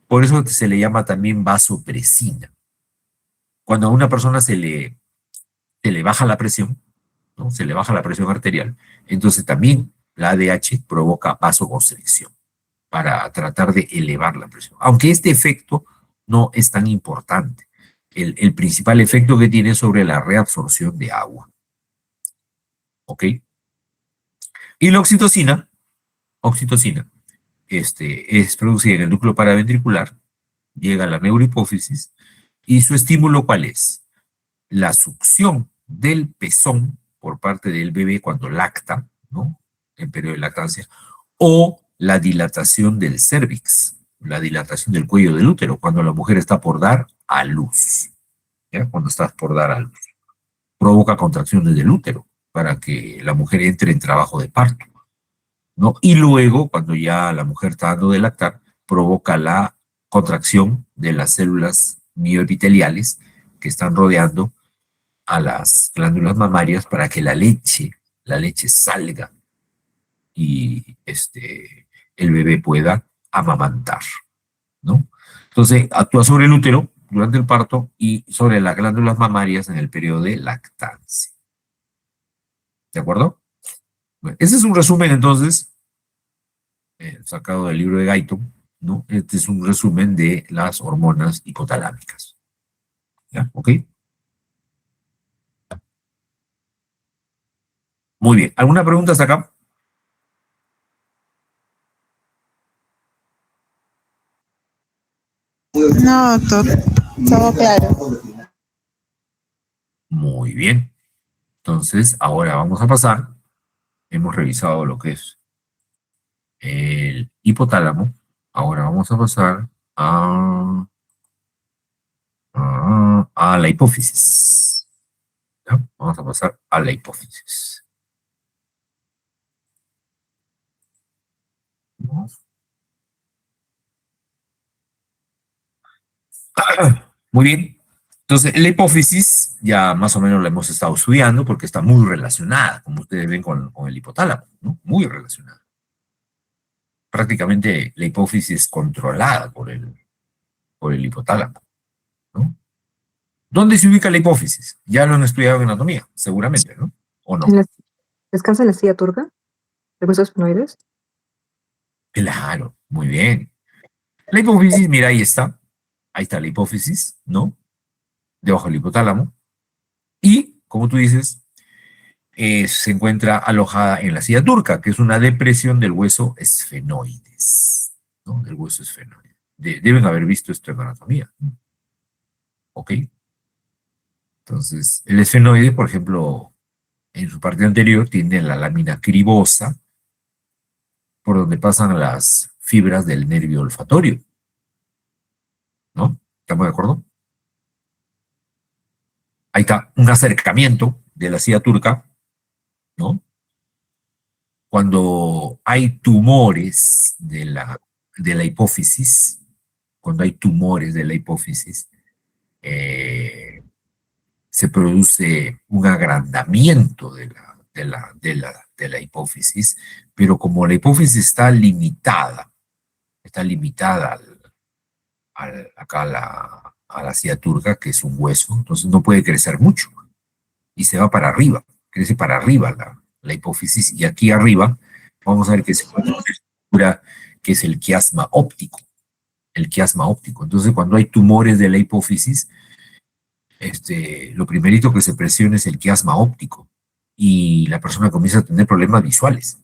por eso se le llama también vasopresina. Cuando a una persona se le baja la presión, ¿no? Se le baja la presión arterial, entonces también la ADH provoca vasoconstricción para tratar de elevar la presión. Aunque este efecto no es tan importante. El principal efecto que tiene es sobre la reabsorción de agua. ¿Ok? Y la oxitocina es producida en el núcleo paraventricular, llega a la neurohipófisis, y su estímulo, ¿cuál es? La succión del pezón por parte del bebé cuando lacta, ¿no? En periodo de lactancia, o la dilatación del cérvix, la dilatación del cuello del útero, cuando la mujer está por dar a luz, ¿ya? Cuando estás por dar a luz. Provoca contracciones del útero para que la mujer entre en trabajo de parto, ¿no? Y luego, cuando ya la mujer está dando de lactar, provoca la contracción de las células mioepiteliales que están rodeando a las glándulas mamarias para que la leche salga y el bebé pueda amamantar, ¿no? Entonces, actúa sobre el útero durante el parto y sobre las glándulas mamarias en el periodo de lactancia. ¿De acuerdo? Bueno, ese es un resumen, entonces, sacado del libro de Guyton, ¿no? Este es un resumen de las hormonas hipotalámicas. ¿Ya? ¿Ok? Muy bien. ¿Alguna pregunta hasta acá? No, doctor, todo claro. Muy bien. Entonces, ahora vamos a pasar hemos revisado lo que es el hipotálamo. Ahora vamos a pasar a la hipófisis. ¿Ya? Vamos a pasar a la hipófisis. ¿No? Muy bien. Entonces, la hipófisis ya más o menos la hemos estado estudiando porque está muy relacionada, como ustedes ven, con el hipotálamo, ¿no? Muy relacionada. Prácticamente la hipófisis es controlada por el hipotálamo, ¿no? ¿Dónde se ubica la hipófisis? Ya lo han estudiado en anatomía, seguramente, ¿no? ¿O no? ¿Descansa en la silla turca? ¿De huesos espinoides? Claro, muy bien. La hipófisis, mira, ahí está. Ahí está la hipófisis, ¿no? Debajo del hipotálamo. Y, como tú dices, se encuentra alojada en la silla turca, que es una depresión del hueso esfenoides, ¿no? Del hueso esfenoide. Deben haber visto esto en anatomía, ¿no? ¿Ok? Entonces, el esfenoide, por ejemplo, en su parte anterior tiene la lámina cribosa, por donde pasan las fibras del nervio olfatorio, ¿no? ¿Estamos de acuerdo? Ahí está un acercamiento de la silla turca, ¿no? Cuando hay tumores de la hipófisis, cuando hay tumores de la hipófisis, se produce un agrandamiento de la hipófisis, pero como la hipófisis está limitada acá a la silla turca, que es un hueso, entonces no puede crecer mucho y se va para arriba, crece para arriba la hipófisis, y aquí arriba vamos a ver que se encuentra una estructura que es el quiasma óptico, el quiasma óptico. Entonces, cuando hay tumores de la hipófisis, lo primerito que se presiona es el quiasma óptico y la persona comienza a tener problemas visuales.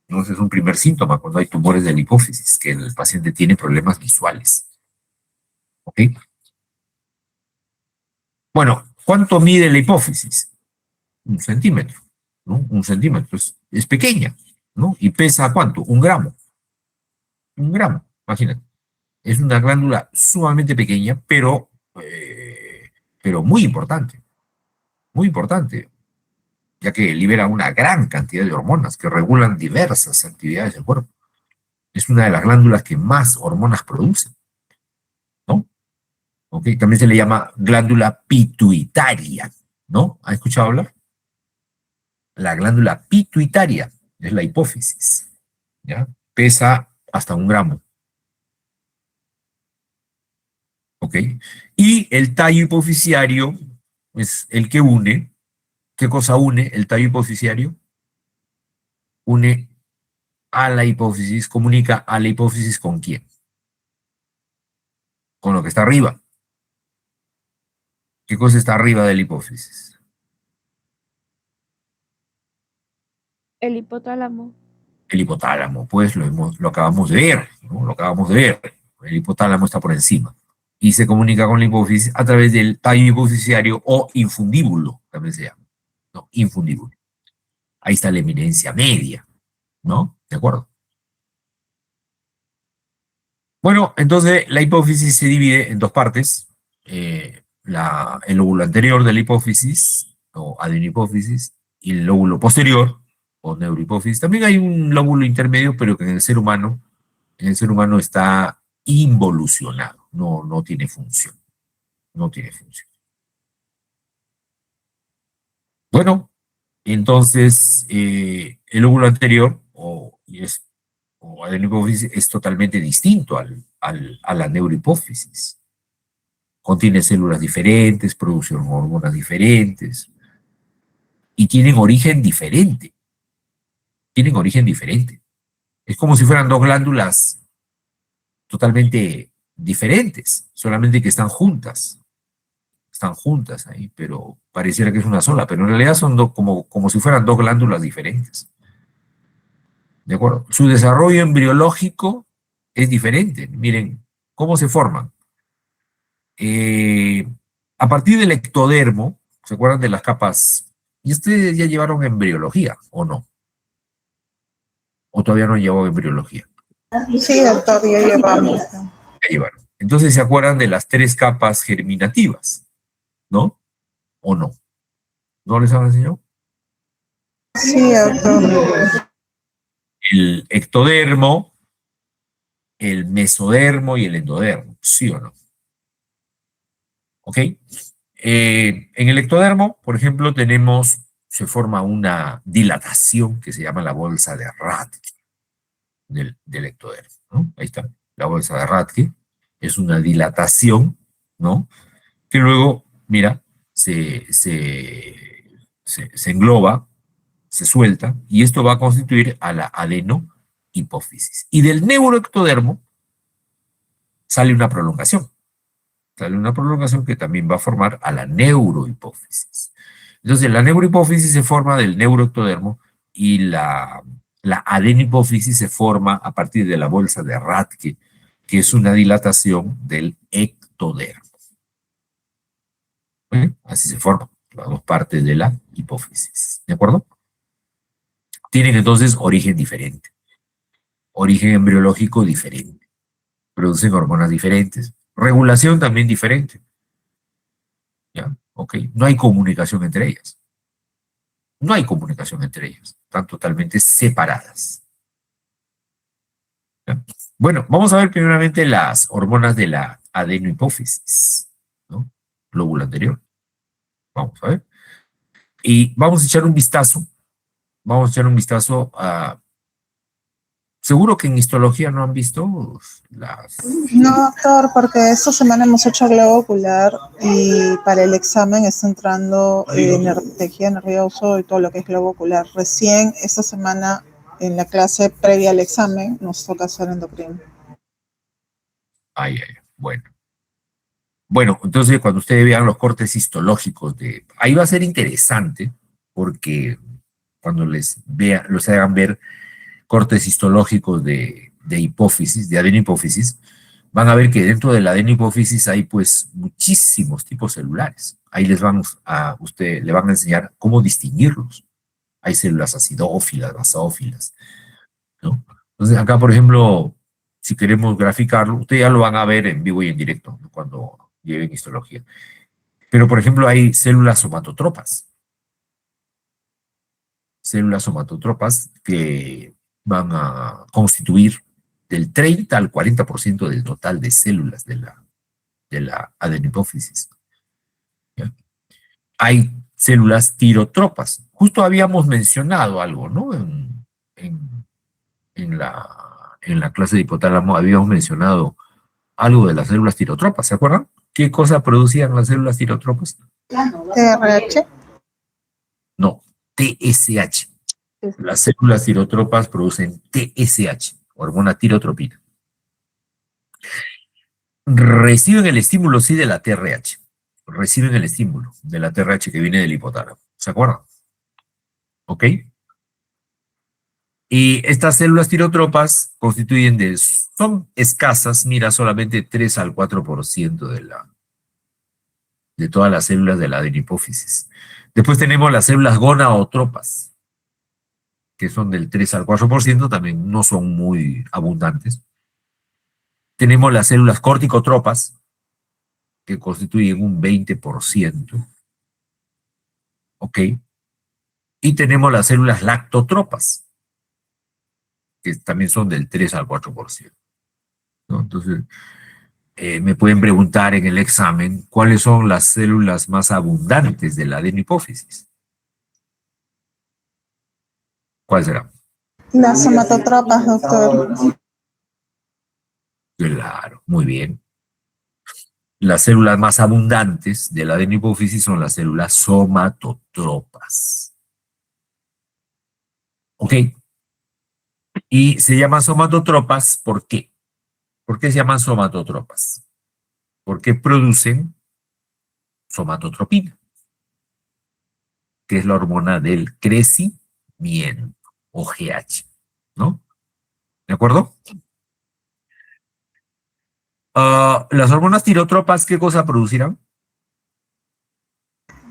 Entonces, es un primer síntoma cuando hay tumores de la hipófisis, que el paciente tiene problemas visuales. ¿Ok? Bueno, ¿cuánto mide la hipófisis? 1 centímetro, ¿no? 1 centímetro. Es pequeña, ¿no? ¿Y pesa cuánto? 1 gramo. 1 gramo, imagínate. Es una glándula sumamente pequeña, pero muy importante, ya que libera una gran cantidad de hormonas que regulan diversas actividades del cuerpo. Es una de las glándulas que más hormonas produce, ¿no? ¿Ok? También se le llama glándula pituitaria, ¿no? ¿Ha escuchado hablar? La glándula pituitaria es la hipófisis, ¿ya? Pesa hasta 1 gramo, ¿ok? Y el tallo hipoficiario es el que une. ¿Qué cosa une el tallo hipoficiario? Une a la hipófisis, comunica a la hipófisis ¿con quién? Con lo que está arriba. ¿Qué cosa está arriba de la hipófisis? El hipotálamo. El hipotálamo, pues lo acabamos de ver, ¿no? Lo acabamos de ver. El hipotálamo está por encima. Y se comunica con la hipófisis a través del tallo hipofisiario o infundíbulo, también se llama, ¿no? Infundíbulo. Ahí está la eminencia media, ¿no? ¿De acuerdo? Bueno, entonces la hipófisis se divide en dos partes. El lóbulo anterior de la hipófisis, o adenohipófisis, y el lóbulo posterior, o neurohipófisis. También hay un lóbulo intermedio, pero que en el ser humano está involucionado, no tiene función. No tiene función. Bueno, entonces el lóbulo anterior, o adenohipófisis, es totalmente distinto a la neurohipófisis. Contiene células diferentes, produce hormonas diferentes y tienen origen diferente. Tienen origen diferente. Es como si fueran dos glándulas totalmente diferentes, solamente que están juntas. Están juntas ahí, pero pareciera que es una sola, pero en realidad son como si fueran dos glándulas diferentes. ¿De acuerdo? Su desarrollo embriológico es diferente. Miren, ¿cómo se forman? A partir del ectodermo, ¿se acuerdan de las capas? Y ustedes ya llevaron embriología, ¿o no? ¿O todavía no llevó embriología? Sí, doctor, ya llevamos. Ya llevaron. Entonces se acuerdan de las 3 capas germinativas, ¿no? ¿O no? ¿No les han enseñado? Sí, doctor. El ectodermo, el mesodermo y el endodermo, ¿sí o no? ¿Ok? En el ectodermo, por ejemplo, se forma una dilatación que se llama la bolsa de Rathke del ectodermo, ¿no? Ahí está, la bolsa de Rathke es una dilatación, ¿no? Que luego, mira, se engloba, se suelta, y esto va a constituir a la adenohipófisis. Y del neuroectodermo sale una prolongación. Sale una prolongación que también va a formar a la neurohipófisis. Entonces, la neurohipófisis se forma del neuroectodermo y la adenohipófisis se forma a partir de la bolsa de Rathke, que es una dilatación del ectodermo. Así se forman las 2 partes de la hipófisis. ¿De acuerdo? Tienen entonces origen diferente, origen embriológico diferente, producen hormonas diferentes, regulación también diferente. ¿Ya? Ok, no hay comunicación entre ellas. No hay comunicación entre ellas, están totalmente separadas. ¿Ya? Bueno, vamos a ver primeramente las hormonas de la adenohipófisis, ¿no? Lóbulo anterior. Vamos a ver. Y vamos a echar un vistazo. Vamos a echar un vistazo a... Seguro que en histología no han visto las... No, doctor, porque esta semana hemos hecho globo ocular y para el examen está entrando tejido nervioso y todo lo que es globo ocular. Recién esta semana, en la clase previa al examen, nos toca hacer endocrino. Ay, ay, bueno. Bueno, entonces cuando ustedes vean los cortes histológicos ahí va a ser interesante, porque cuando los hagan ver cortes histológicos de hipófisis, de adenohipófisis, van a ver que dentro de la adenohipófisis hay pues muchísimos tipos celulares. Ahí le van a enseñar cómo distinguirlos. Hay células acidófilas, basófilas, ¿no? Entonces acá, por ejemplo, si queremos graficarlo, ustedes ya lo van a ver en vivo y en directo, ¿no? Cuando lleven histología. Pero, por ejemplo, hay células somatotropas que van a constituir del 30 al 40% del total de células de la adenohipófisis. ¿Ya? Hay células tirotropas. Justo habíamos mencionado algo, ¿no? En, en la clase de hipotálamo habíamos mencionado algo de las células tirotropas, ¿se acuerdan? ¿Qué cosa producían las células tirotropas? TRH. No, TSH. Las células tirotropas producen TSH, hormona tirotropina. Reciben el estímulo, sí, de la TRH. Reciben el estímulo de la TRH que viene del hipotálamo. ¿Se acuerdan? ¿Ok? Y estas células tirotropas son escasas, mira, solamente 3 al 4% de todas las células de la adenohipófisis. Después tenemos las células gonadotropas, que son del 3 al 4%, también no son muy abundantes. Tenemos las células corticotropas, que constituyen un 20%. ¿Ok? Y tenemos las células lactotropas, que también son del 3 al 4%. ¿No? Entonces, me pueden preguntar en el examen cuáles son las células más abundantes de la adenohipófisis. ¿Cuál será? Las somatotropas, doctor. Claro, muy bien. Las células más abundantes de la adenohipófisis son las células somatotropas. ¿Ok? Y se llaman somatotropas, ¿por qué? ¿Por qué se llaman somatotropas? Porque producen somatotropina, que es la hormona del crecimiento, o GH, ¿no? ¿De acuerdo? Las hormonas tirotropas, ¿qué cosa producirán?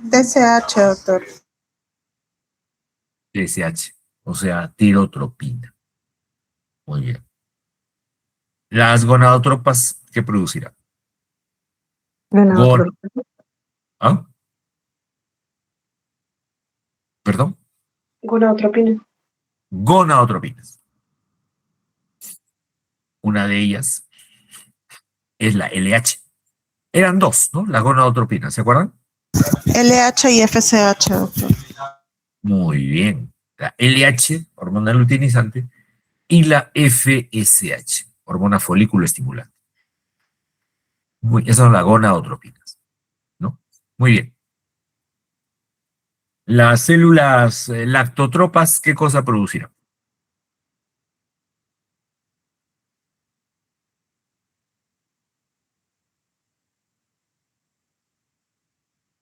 TSH, doctor. TSH, o sea, tirotropina. Muy bien. Las gonadotropas, ¿qué producirán? Gon- Gonadotropina. ¿Ah? ¿Perdón? Gonadotropina. Gonadotropinas. Una de ellas es la LH. Eran dos, ¿no? Las gonadotropinas, ¿se acuerdan? LH y FSH, doctor. Muy bien. La LH, hormona luteinizante, y la FSH, hormona folículo estimulante. Esas son las gonadotropinas, ¿no? Muy bien. Las células lactotropas, ¿qué cosa producirán?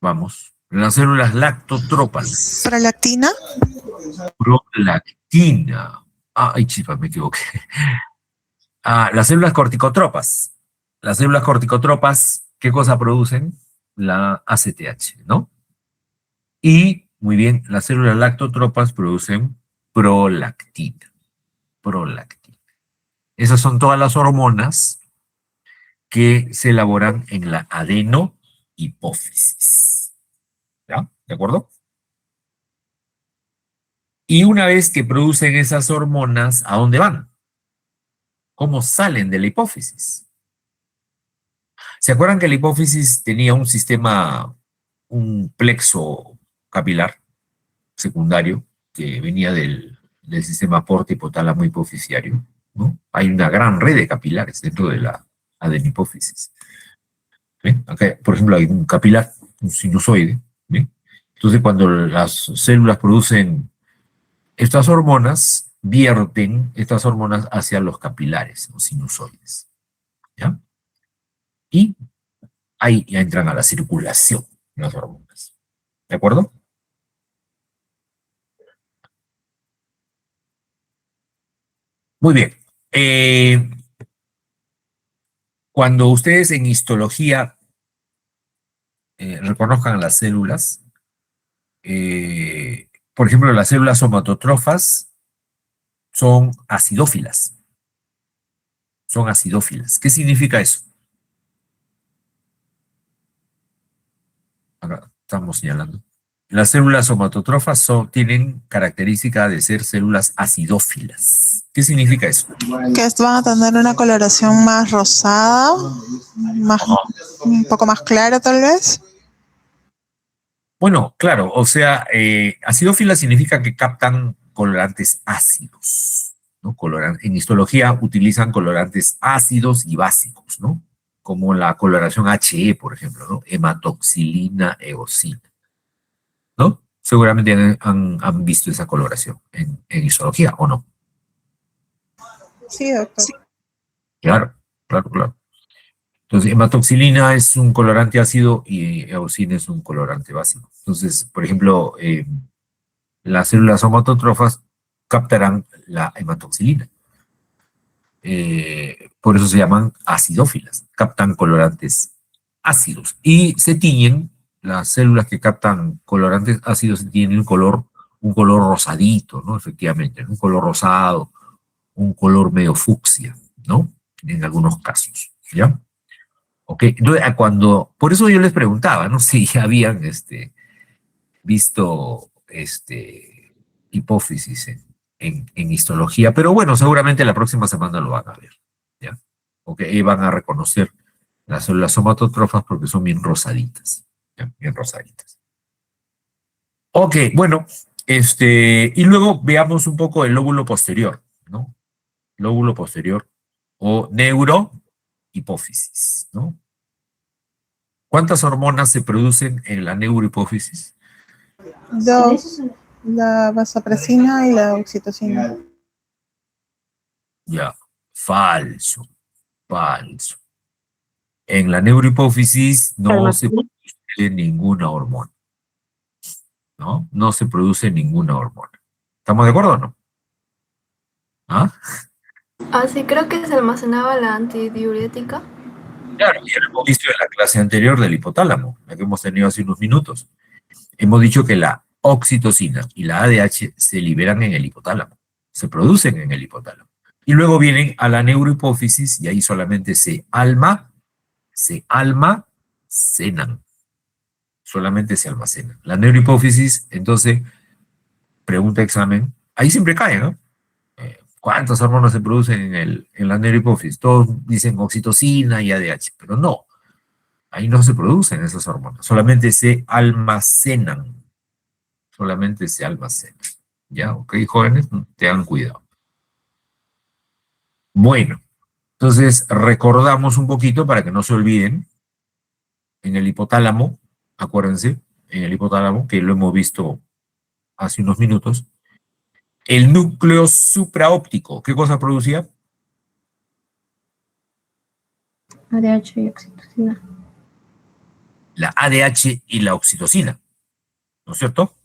Vamos. Las células lactotropas. Prolactina, Prolactina. Ah, ay, chipa, me equivoqué. Ah, las células corticotropas. Las células corticotropas, ¿qué cosa producen? La ACTH, ¿no? Y, muy bien, las células lactotropas producen prolactina. Prolactina. Esas son todas las hormonas que se elaboran en la adenohipófisis. ¿Ya? ¿De acuerdo? Y una vez que producen esas hormonas, ¿a dónde van? ¿Cómo salen de la hipófisis? ¿Se acuerdan que la hipófisis tenía un sistema, un plexo capilar secundario que venía del sistema porta hipotálamo hipofisiario, ¿no? Hay una gran red de capilares dentro de la adenihipófisis. ¿Ven? Acá, por ejemplo, hay un capilar, un sinusoide, ¿ven? Entonces, cuando las células producen estas hormonas, vierten estas hormonas hacia los capilares, los sinusoides, ¿ya? Y ahí ya entran a la circulación las hormonas. ¿De acuerdo? Muy bien. Cuando ustedes en histología reconozcan las células, por ejemplo, las células somatotrofas son acidófilas. Son acidófilas. ¿Qué significa eso? Acá estamos señalando. Las células somatotrofas tienen característica de ser células acidófilas. ¿Qué significa eso? que van a tener una coloración más rosada, más, Ajá. un poco más clara tal vez. Bueno, claro, o sea, acidófilas significa que captan colorantes ácidos, ¿no? En histología utilizan colorantes ácidos y básicos, ¿no? Como la coloración HE, por ejemplo, ¿no? Hematoxilina, eosina, ¿no? Seguramente han visto esa coloración en histología, ¿o no? Sí, doctor. Claro, claro, claro. Entonces, hematoxilina es un colorante ácido y eosina es un colorante básico. Entonces, por ejemplo, las células somatotrofas captarán la hematoxilina. Por eso se llaman acidófilas, captan colorantes ácidos y se tiñen, las células que captan colorantes ácidos tienen un color rosadito, ¿no? Efectivamente, un color rosado, un color medio fucsia, ¿no? En algunos casos, ¿ya? Ok, entonces por eso yo les preguntaba, ¿no? Si ya habían visto hipófisis en histología, pero bueno, seguramente la próxima semana lo van a ver, ¿ya? Ok, y van a reconocer las células somatotrofas porque son bien rosaditas, ¿ya? Bien rosaditas. Ok, bueno, y luego veamos un poco el lóbulo posterior, ¿no? Lóbulo posterior o neurohipófisis, ¿no? ¿Cuántas hormonas se producen en la neurohipófisis? Dos, la vasopresina y la oxitocina. Ya, falso, falso. En la neurohipófisis no se Calmatina. produce ninguna hormona, ¿no? No se produce ninguna hormona. ¿Estamos de acuerdo o no? ¿Ah? Ah, sí, creo que se almacenaba la antidiurética. Claro, ya lo hemos visto en la clase anterior del hipotálamo, la que hemos tenido hace unos minutos. Hemos dicho que la oxitocina y la ADH se liberan en el hipotálamo, se producen en el hipotálamo. Y luego vienen a la neurohipófisis y ahí solamente se almacenan. Solamente se almacenan. La neurohipófisis, entonces, pregunta examen, ahí siempre cae, ¿no? ¿Cuántas hormonas se producen en la neurohipófisis? Todos dicen oxitocina y ADH, pero no. Ahí no se producen esas hormonas, solamente se almacenan. Solamente se almacenan. ¿Ya? ¿Ok, jóvenes? Tengan cuidado. Bueno, entonces recordamos un poquito para que no se olviden. En el hipotálamo, acuérdense, en el hipotálamo, que lo hemos visto hace unos minutos, el núcleo supraóptico, ¿qué cosa producía? ADH y oxitocina. La ADH y la oxitocina, ¿no es cierto?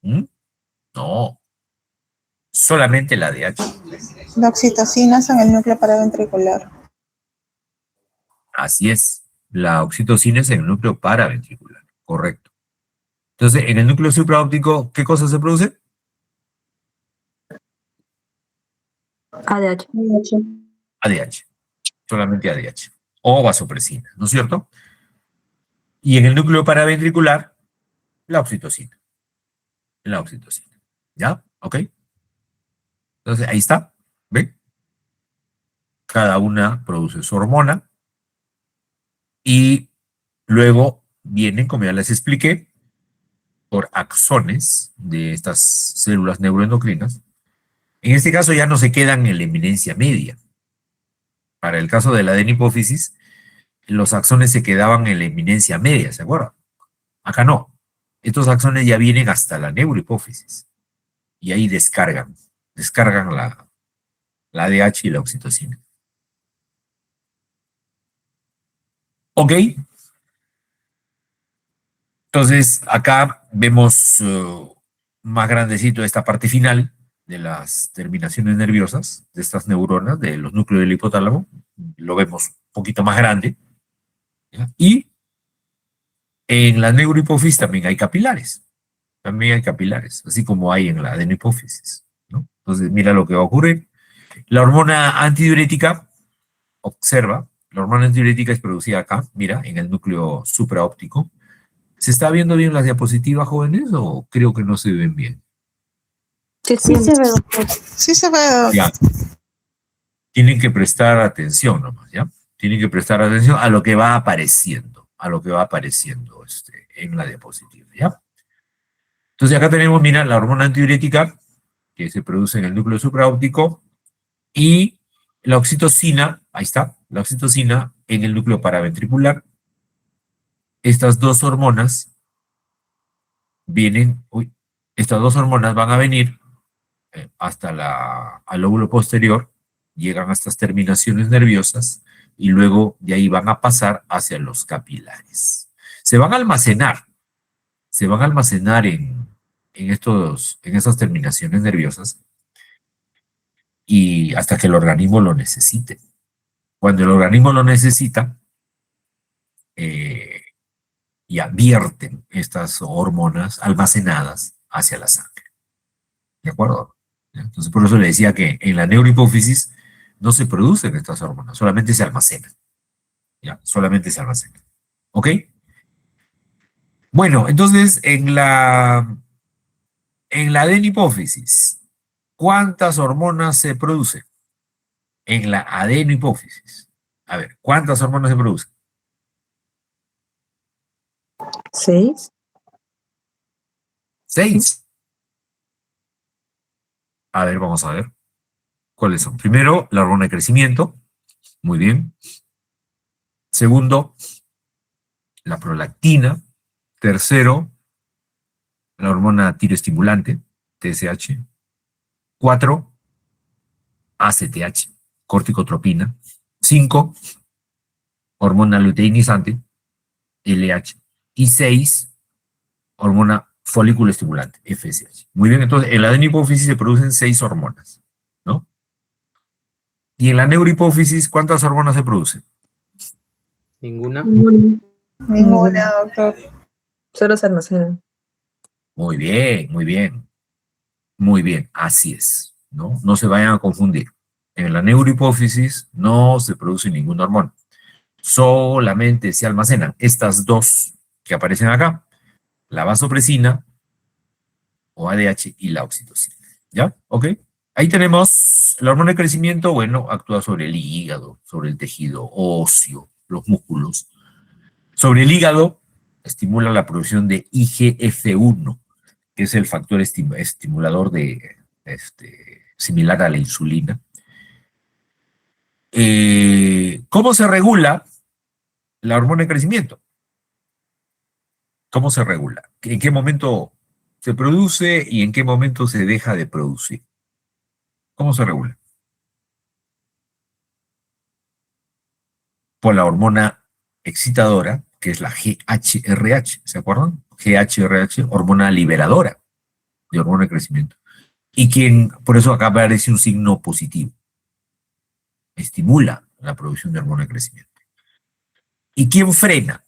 ¿Mm? No, solamente la ADH. La oxitocina es en el núcleo paraventricular. Así es, la oxitocina es en el núcleo paraventricular, correcto. Entonces, en el núcleo supraóptico, ¿qué cosa se produce? ADH. ADH, solamente ADH, o vasopresina, ¿no es cierto? Y en el núcleo paraventricular, la oxitocina. La oxitocina. ¿Ya? ¿Ok? Entonces, ahí está. ¿Ven? Cada una produce su hormona. Y luego vienen, como ya les expliqué, por axones de estas células neuroendocrinas. En este caso ya no se quedan en la eminencia media. Para el caso de la adenipófisis, los axones se quedaban en la eminencia media, ¿se acuerdan? Acá no. Estos axones ya vienen hasta la neurohipófisis. Y ahí descargan la ADH y la oxitocina. ¿Ok? Entonces, acá vemos más grandecito esta parte final de las terminaciones nerviosas, de estas neuronas, de los núcleos del hipotálamo. Lo vemos un poquito más grande. ¿Ya? Y en la neurohipófisis también hay capilares. También hay capilares, así como hay en la adenopófisis, ¿no? Entonces, mira lo que va a ocurrir. La hormona antidiurética, observa, la hormona antidiurética es producida acá, mira, en el núcleo supraóptico. ¿Se está viendo bien las diapositivas, jóvenes, o creo que no se ven bien? Sí, Sí se ve, doctor. Sí se ve, Ya. Tienen que prestar atención nomás, ¿ya? Tienen que prestar atención a lo que va apareciendo, en la diapositiva, ¿ya? Entonces acá tenemos, mira, la hormona antidiurética que se produce en el núcleo supraóptico y la oxitocina, ahí está, la oxitocina en el núcleo paraventricular. Estas dos hormonas estas dos hormonas van a venir al lóbulo posterior, llegan a estas terminaciones nerviosas y luego de ahí van a pasar hacia los capilares. Se van a almacenar en esas terminaciones nerviosas y hasta que el organismo lo necesite. Cuando el organismo lo necesita, y advierten estas hormonas almacenadas hacia la sangre. ¿De acuerdo? Entonces, por eso le decía que en la neurohipófisis no se producen estas hormonas, solamente se almacenan. ¿Ya? Solamente se almacenan. ¿Ok? Bueno, entonces, en la adenipófisis, ¿cuántas hormonas se producen? En la adenipófisis. A ver, ¿cuántas hormonas se producen? 6. 6. A ver, vamos a ver. ¿Cuáles son? Primero, la hormona de crecimiento. Muy bien. Segundo, la prolactina. Tercero, la hormona tiroestimulante, TSH. 4, ACTH, corticotropina. 5, hormona luteinizante, LH. Y 6, hormona folículo estimulante, FSH. Muy bien, entonces en la adenipófisis se producen 6 hormonas, ¿no? Y en la neurohipófisis, ¿cuántas hormonas se producen? Ninguna. ninguna, doctor. Solo se almacenan. Muy bien, muy bien. Muy bien, así es. ¿no? No se vayan a confundir. En la neurohipófisis no se produce ninguna hormona. Solamente se almacenan estas dos que aparecen acá, la vasopresina o ADH y la oxitocina. ¿Ya? ¿Ok? Ahí tenemos la hormona de crecimiento, bueno, actúa sobre el hígado, sobre el tejido óseo, los músculos. Sobre el hígado, estimula la producción de IGF-1, que es el factor estimulador similar a la insulina. ¿Cómo se regula la hormona de crecimiento? ¿Cómo se regula? ¿En qué momento se produce y en qué momento se deja de producir? ¿Cómo se regula? Por la hormona excitadora, que es la GHRH, ¿se acuerdan? GHRH, hormona liberadora de hormona de crecimiento. Y por eso acá aparece un signo positivo. Estimula la producción de hormona de crecimiento. ¿Y quién frena?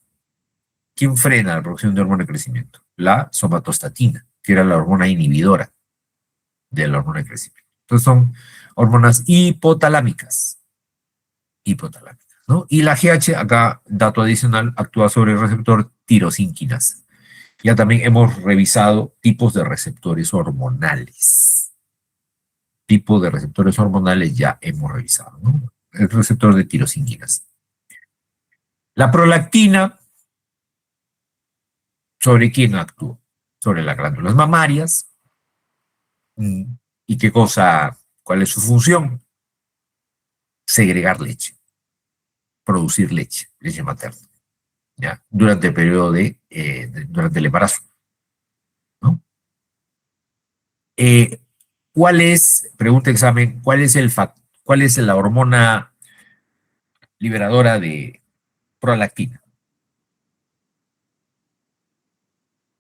¿Quién frena la producción de hormona de crecimiento? La somatostatina, que era la hormona inhibidora de la hormona de crecimiento. Entonces son hormonas hipotalámicas. Hipotalámicas, ¿no? Y la GH, acá, dato adicional, actúa sobre el receptor tirosinquinasa. Ya también hemos revisado tipos de receptores hormonales. Tipos de receptores hormonales ya hemos revisado, ¿no? El receptor de tirosinquinasa. La prolactina, ¿sobre quién actúa? Sobre las glándulas mamarias. ¿Y qué cosa? ¿Cuál es su función? Segregar leche. Producir leche, leche materna. ¿Ya? Durante el periodo durante el embarazo, ¿no? Pregunta examen, cuál es la hormona liberadora de prolactina?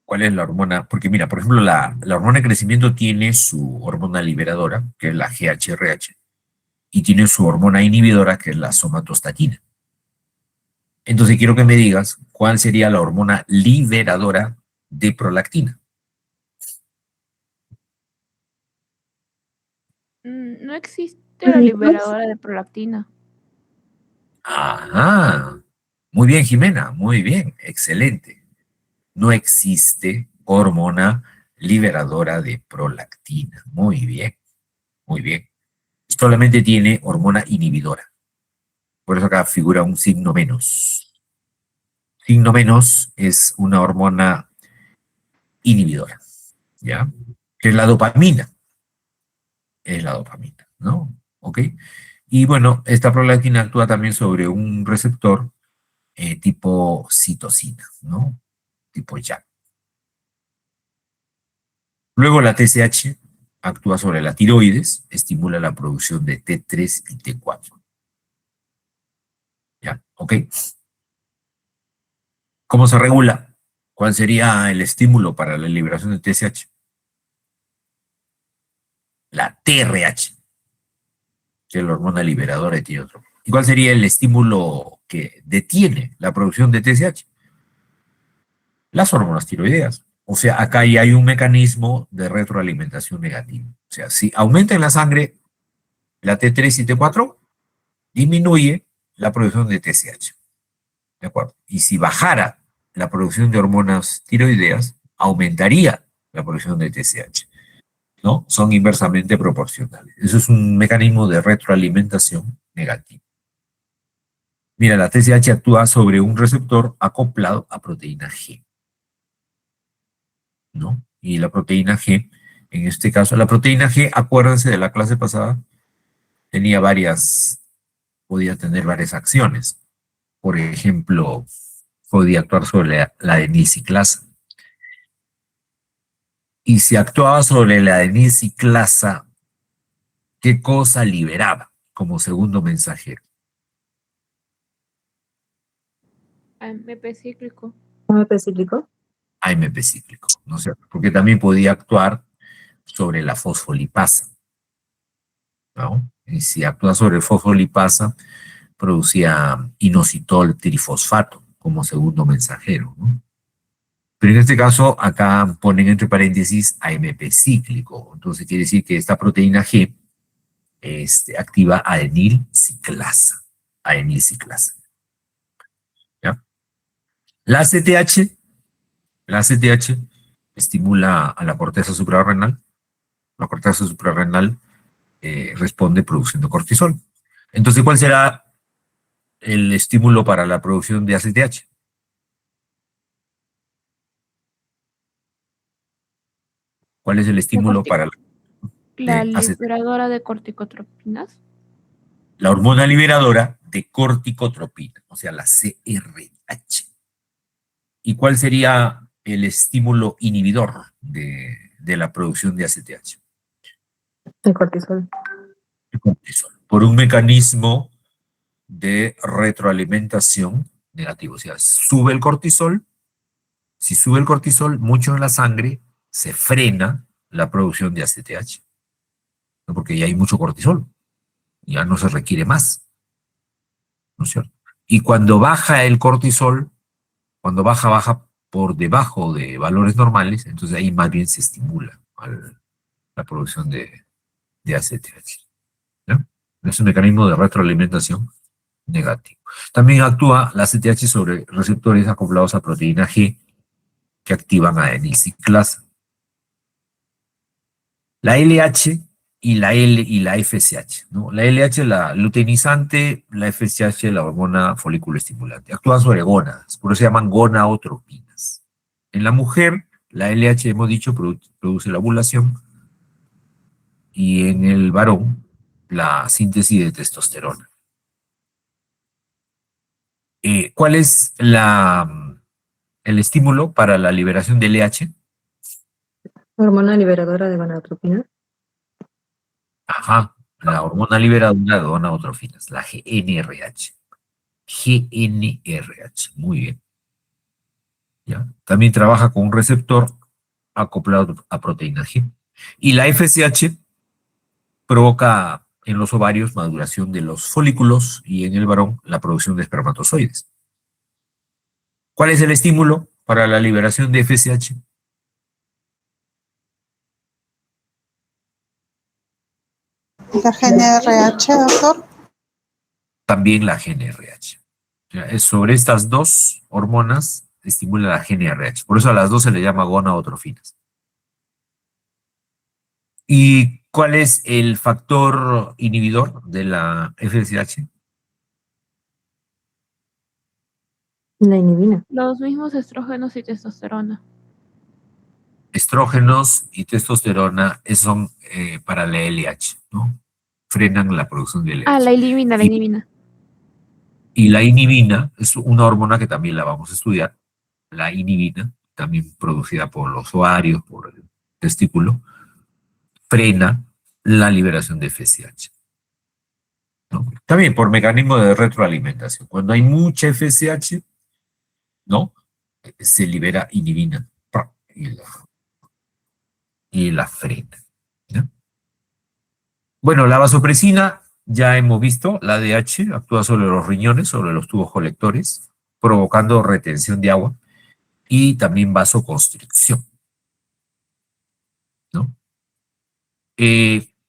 ¿Cuál es la hormona? Porque mira, por ejemplo, la hormona de crecimiento tiene su hormona liberadora, que es la GHRH, y tiene su hormona inhibidora, que es la somatostatina. Entonces quiero que me digas cuál sería la hormona liberadora de prolactina. No existe la liberadora de prolactina. Ajá. Muy bien, Jimena, muy bien, excelente. No existe hormona liberadora de prolactina. Muy bien, muy bien. Solamente tiene hormona inhibidora. Por eso acá figura un signo menos. Signo menos es una hormona inhibidora, ¿ya? Que es la dopamina. Es la dopamina, ¿no? ¿Ok? Y bueno, esta prolactina actúa también sobre un receptor tipo citosina, ¿no? Tipo JAK. Luego la TSH actúa sobre la tiroides, estimula la producción de T3 y T4. ¿Ya? ¿Ok? ¿Cómo se regula? ¿Cuál sería el estímulo para la liberación de TSH? La TRH, que es la hormona liberadora de tiroides. ¿Y cuál sería el estímulo que detiene la producción de TSH? Las hormonas tiroideas. O sea, acá ya hay un mecanismo de retroalimentación negativo. O sea, si aumenta en la sangre la T3 y T4, disminuye la producción de TSH. ¿De acuerdo? Y si bajara la producción de hormonas tiroideas, aumentaría la producción de TSH. ¿No? Son inversamente proporcionales. Eso es un mecanismo de retroalimentación negativo. Mira, la TSH actúa sobre un receptor acoplado a proteína G. ¿No? Y la proteína G, en este caso, la proteína G, acuérdense de la clase pasada, podía tener varias acciones. Por ejemplo, podía actuar sobre la adenisiclasa. Y si actuaba sobre la adenisiclasa, ¿qué cosa liberaba como segundo mensajero? AMP cíclico. AMP cíclico. AMP cíclico, ¿no es cierto? Porque también podía actuar sobre la fosfolipasa, ¿no? Y si actúa sobre fosfolipasa, producía inositol trifosfato como segundo mensajero, ¿no? Pero en este caso, acá ponen entre paréntesis AMP cíclico. Entonces quiere decir que esta proteína G activa adenil ciclasa. Adenil ciclasa. ¿Ya? La ACTH estimula a la corteza suprarrenal. La corteza suprarrenal responde produciendo cortisol. Entonces, ¿cuál será el estímulo para la producción de ACTH? ¿Cuál es el estímulo para La de ACTH? liberadora de corticotropinas. La hormona liberadora de corticotropina, o sea, la CRH. ¿Y cuál sería el estímulo inhibidor de la producción de ACTH? El cortisol. El cortisol. Por un mecanismo de retroalimentación negativo. O sea, sube el cortisol. Si sube el cortisol mucho en la sangre, se frena la producción de ACTH. ¿No? Porque ya hay mucho cortisol. Ya no se requiere más. ¿No es cierto? Y cuando baja el cortisol, cuando baja por debajo de valores normales, entonces ahí más bien se estimula la producción de ACTH. ¿No? Es un mecanismo de retroalimentación negativo. También actúa la ACTH sobre receptores acoplados a proteína G que activan adenilciclasa. La LH y la FSH, ¿no? La LH, la luteinizante, la FSH, la hormona folículo estimulante. Actúan sobre gónadas, por eso se llaman gonadotropinas. En la mujer, la LH, hemos dicho, produce la ovulación, y en el varón, la síntesis de testosterona. ¿Cuál es el estímulo para la liberación de LH? Hormona liberadora de gonadotropina. Ajá, la hormona liberadora de gonadotrofinas, la GnRH. GnRH, muy bien. ¿Ya? También trabaja con un receptor acoplado a proteína G. Y la FSH provoca en los ovarios maduración de los folículos y en el varón la producción de espermatozoides. ¿Cuál es el estímulo para la liberación de FSH? La GnRH, doctor. También la GnRH. Ya, es sobre estas dos hormonas estimula la GnRH. Por eso a las dos se le llama gonadotrofinas. ¿Y cuál es el factor inhibidor de la FSH? La inhibina. Los mismos estrógenos y testosterona. Estrógenos y testosterona son para la LH, ¿no? Frenan la producción de LH. La elimina, la Y- elimina. Y la inhibina es una hormona que también la vamos a estudiar. La inhibina, también producida por los ovarios, por el testículo, frena la liberación de FSH. ¿No? También por mecanismo de retroalimentación. Cuando hay mucha FSH, ¿no? Se libera inhibina ¡pam! Y la frena. ¿No? Bueno, la vasopresina, ya hemos visto, la ADH actúa sobre los riñones, sobre los tubos colectores, provocando retención de agua y también vasoconstricción. ¿No?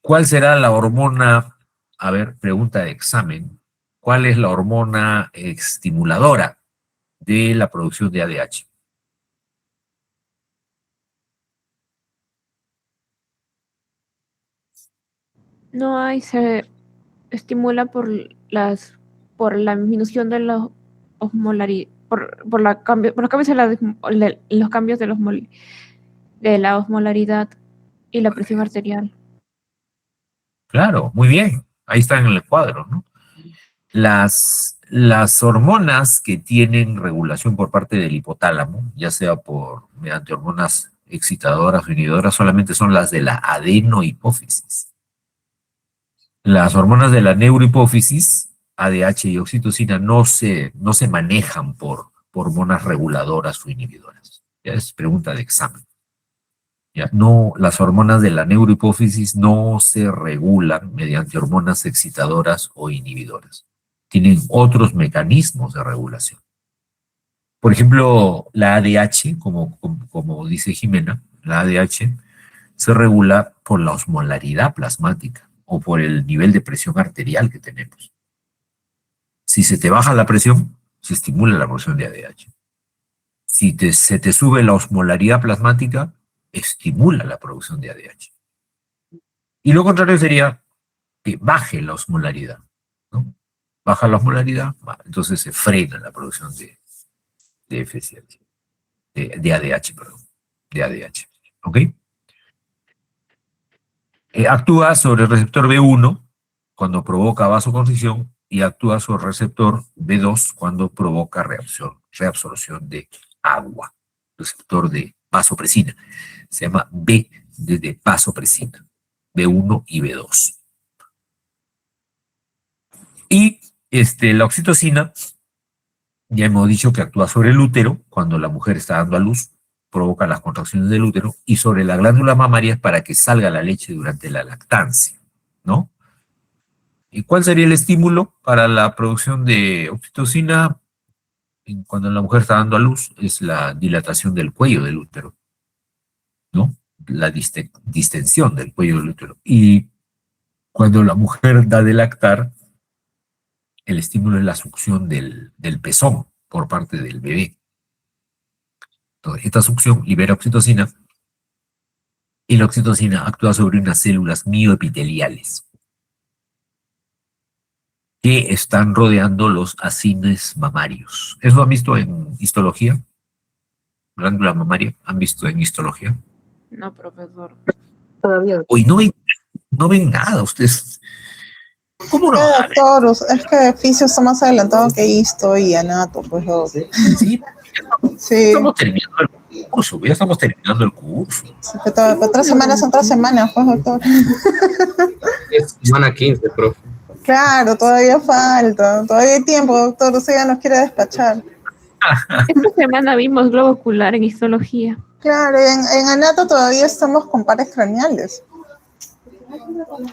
¿Cuál será la hormona? A ver, pregunta de examen. ¿Cuál es la hormona estimuladora de la producción de ADH? No hay, se estimula por la disminución de los por los cambios los cambios de de la osmolaridad y la presión arterial. Claro, muy bien. Ahí está en el cuadro, ¿no? Las hormonas que tienen regulación por parte del hipotálamo, ya sea mediante hormonas excitadoras o inhibidoras, solamente son las de la adenohipófisis. Las hormonas de la neurohipófisis, ADH y oxitocina, no se manejan por hormonas reguladoras o inhibidoras. Ya es pregunta de examen. Ya, no, las hormonas de la neurohipófisis no se regulan mediante hormonas excitadoras o inhibidoras. Tienen otros mecanismos de regulación. Por ejemplo, la ADH, como dice Jimena, la ADH se regula por la osmolaridad plasmática o por el nivel de presión arterial que tenemos. Si se te baja la presión, se estimula la producción de ADH. Si se te sube la osmolaridad plasmática, estimula la producción de ADH. Y lo contrario sería que baje la osmolaridad, ¿no? Baja la osmolaridad, entonces se frena la producción de FSH, de ADH, perdón, de ADH, ¿ok? Actúa sobre el receptor B1 cuando provoca vasoconstricción y actúa sobre el receptor B2 cuando provoca reabsorción de agua. Receptor de vasopresina. Se llama B de vasopresina. B1 y B2. Y la oxitocina, ya hemos dicho que actúa sobre el útero cuando la mujer está dando a luz, provoca las contracciones del útero, y sobre la glándula mamaria para que salga la leche durante la lactancia, ¿no? ¿Y cuál sería el estímulo para la producción de oxitocina cuando la mujer está dando a luz? Es la dilatación del cuello del útero, ¿no? La distensión del cuello del útero. Y cuando la mujer da de lactar, el estímulo es la succión del pezón por parte del bebé. Entonces, esta succión libera oxitocina y la oxitocina actúa sobre unas células mioepiteliales que están rodeando los acines mamarios. ¿Eso lo han visto en histología? Glándula mamaria, ¿han visto en histología? No, profesor. Todavía. Hoy no ven nada ustedes. ¿Cómo no? Doctor, es que Fisio está más adelantado que Histo y Anato, pues. Sí, Sí, estamos terminando el curso, ya estamos terminando el curso. pero 3 semanas son 3 semanas, pues, doctor. Es semana 15, profe. Claro, todavía falta, todavía hay tiempo, doctor, usted ya nos quiere despachar. Esta semana vimos globo ocular en histología. Claro, en Anato todavía estamos con pares craneales.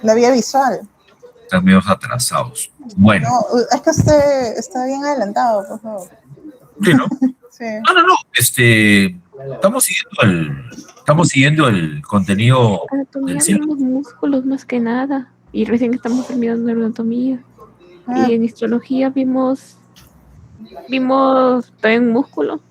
La vía visual. Están medio atrasados. Bueno, No, es que usted está bien adelantado, por favor. ¿sí, no? Sí. No. Estamos siguiendo el contenido Anatomía del cielo. vimos músculos más que nada. Y recién estamos terminando la anatomía. Ah, Y en histología vimos también músculo.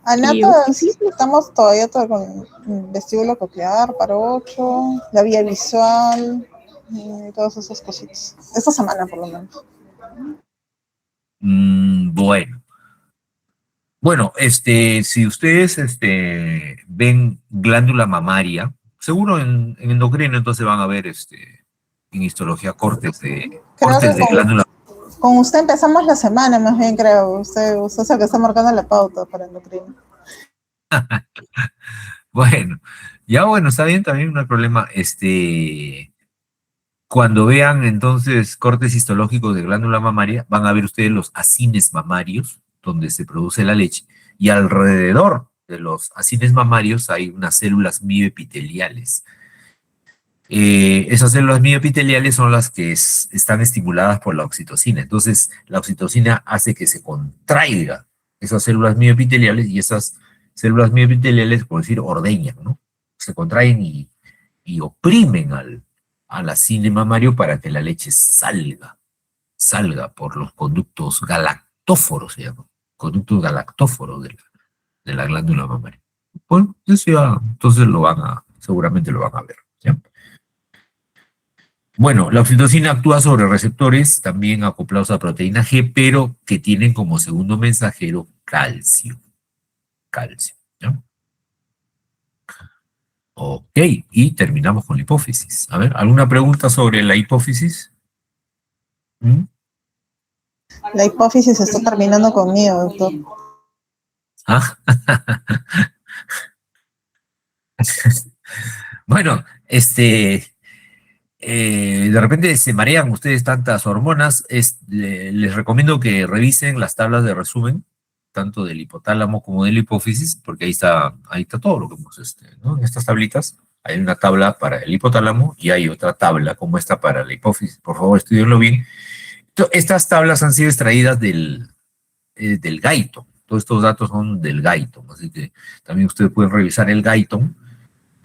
Anato, sí. estamos todavía con vestíbulo coclear, parocho, la vía visual, y todas esas cositas. Esta semana, por lo menos. Bueno, si ustedes ven glándula mamaria, seguro en endocrino entonces van a ver en histología cortes de glándula. Con usted empezamos la semana, más bien, creo. Usted es el que está marcando la pauta para endocrino. Bueno, está bien, también no hay problema. Cuando vean entonces cortes histológicos de glándula mamaria, van a ver ustedes los acines mamarios, donde se produce la leche, y alrededor de los acines mamarios hay unas células mioepiteliales. Esas células mioepiteliales son las que están estimuladas por la oxitocina. Entonces, la oxitocina hace que se contraiga esas células mioepiteliales, y esas células mioepiteliales, por decir, ordeñan, ¿no? Se contraen y oprimen al acine mamario para que la leche salga por los conductos galactóforos, se llaman, conductos galactóforos de la glándula mamaria. Bueno, eso ya, entonces seguramente lo van a ver, ¿ya? Bueno, la oxitocina actúa sobre receptores también acoplados a proteína G, pero que tienen como segundo mensajero calcio. Calcio, ¿ya? Ok, y terminamos con la hipófisis. A ver, ¿alguna pregunta sobre la hipófisis? ¿Mm? La hipófisis está terminando conmigo, doctor. ¿Ah? Bueno, de repente se marean ustedes tantas hormonas, les recomiendo que revisen las tablas de resumen, tanto del hipotálamo como de la hipófisis, porque ahí está todo lo que hemos, ¿no? En estas tablitas hay una tabla para el hipotálamo y hay otra tabla como esta para la hipófisis. Por favor, estudienlo bien. Estas tablas han sido extraídas del Gaito, Todos estos datos son del Guyton, así que también ustedes pueden revisar el Guyton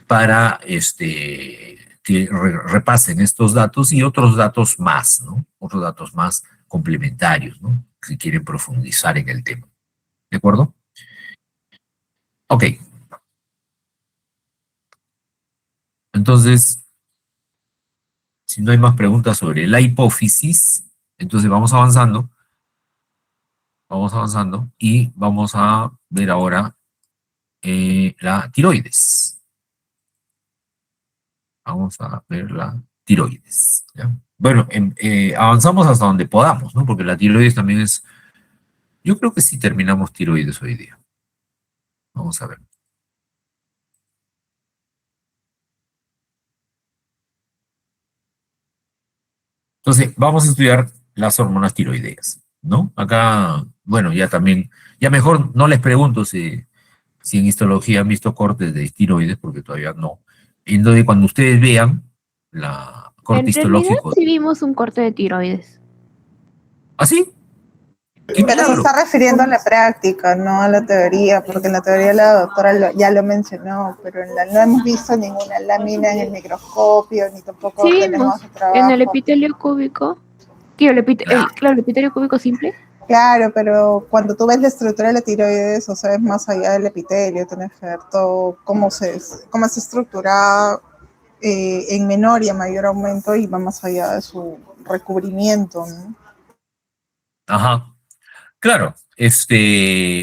para que repasen estos datos y otros datos más, ¿no? Otros datos más complementarios, ¿no? Si quieren profundizar en el tema. ¿De acuerdo? Ok. Entonces, si no hay más preguntas sobre la hipófisis, entonces vamos avanzando y vamos a ver ahora la tiroides. Vamos a ver la tiroides. ¿Ya? Bueno, avanzamos hasta donde podamos, ¿no? Porque la tiroides también es... Yo creo que sí terminamos tiroides hoy día. Vamos a ver. Entonces, vamos a estudiar las hormonas tiroideas, ¿no? Acá, bueno, ya también, ya mejor no les pregunto si en histología han visto cortes de tiroides, porque todavía no. Entonces, cuando ustedes vean la corte En realidad histológico, sí vimos un corte de tiroides. ¿ah, sí? ¡Qué Pero se milagro! está refiriendo a la práctica, no a la teoría, porque en la teoría la doctora ya lo mencionó, pero no hemos visto ninguna lámina en el microscopio, ni tampoco Sí tenemos vimos trabajo. en el epitelio cúbico. Claro, el epitelio cúbico simple. Claro, pero cuando tú ves la estructura de la tiroides, o sea, es más allá del epitelio, tienes que ver todo cómo se estructura en menor y a mayor aumento y va más allá de su recubrimiento, ¿no? Ajá. Claro,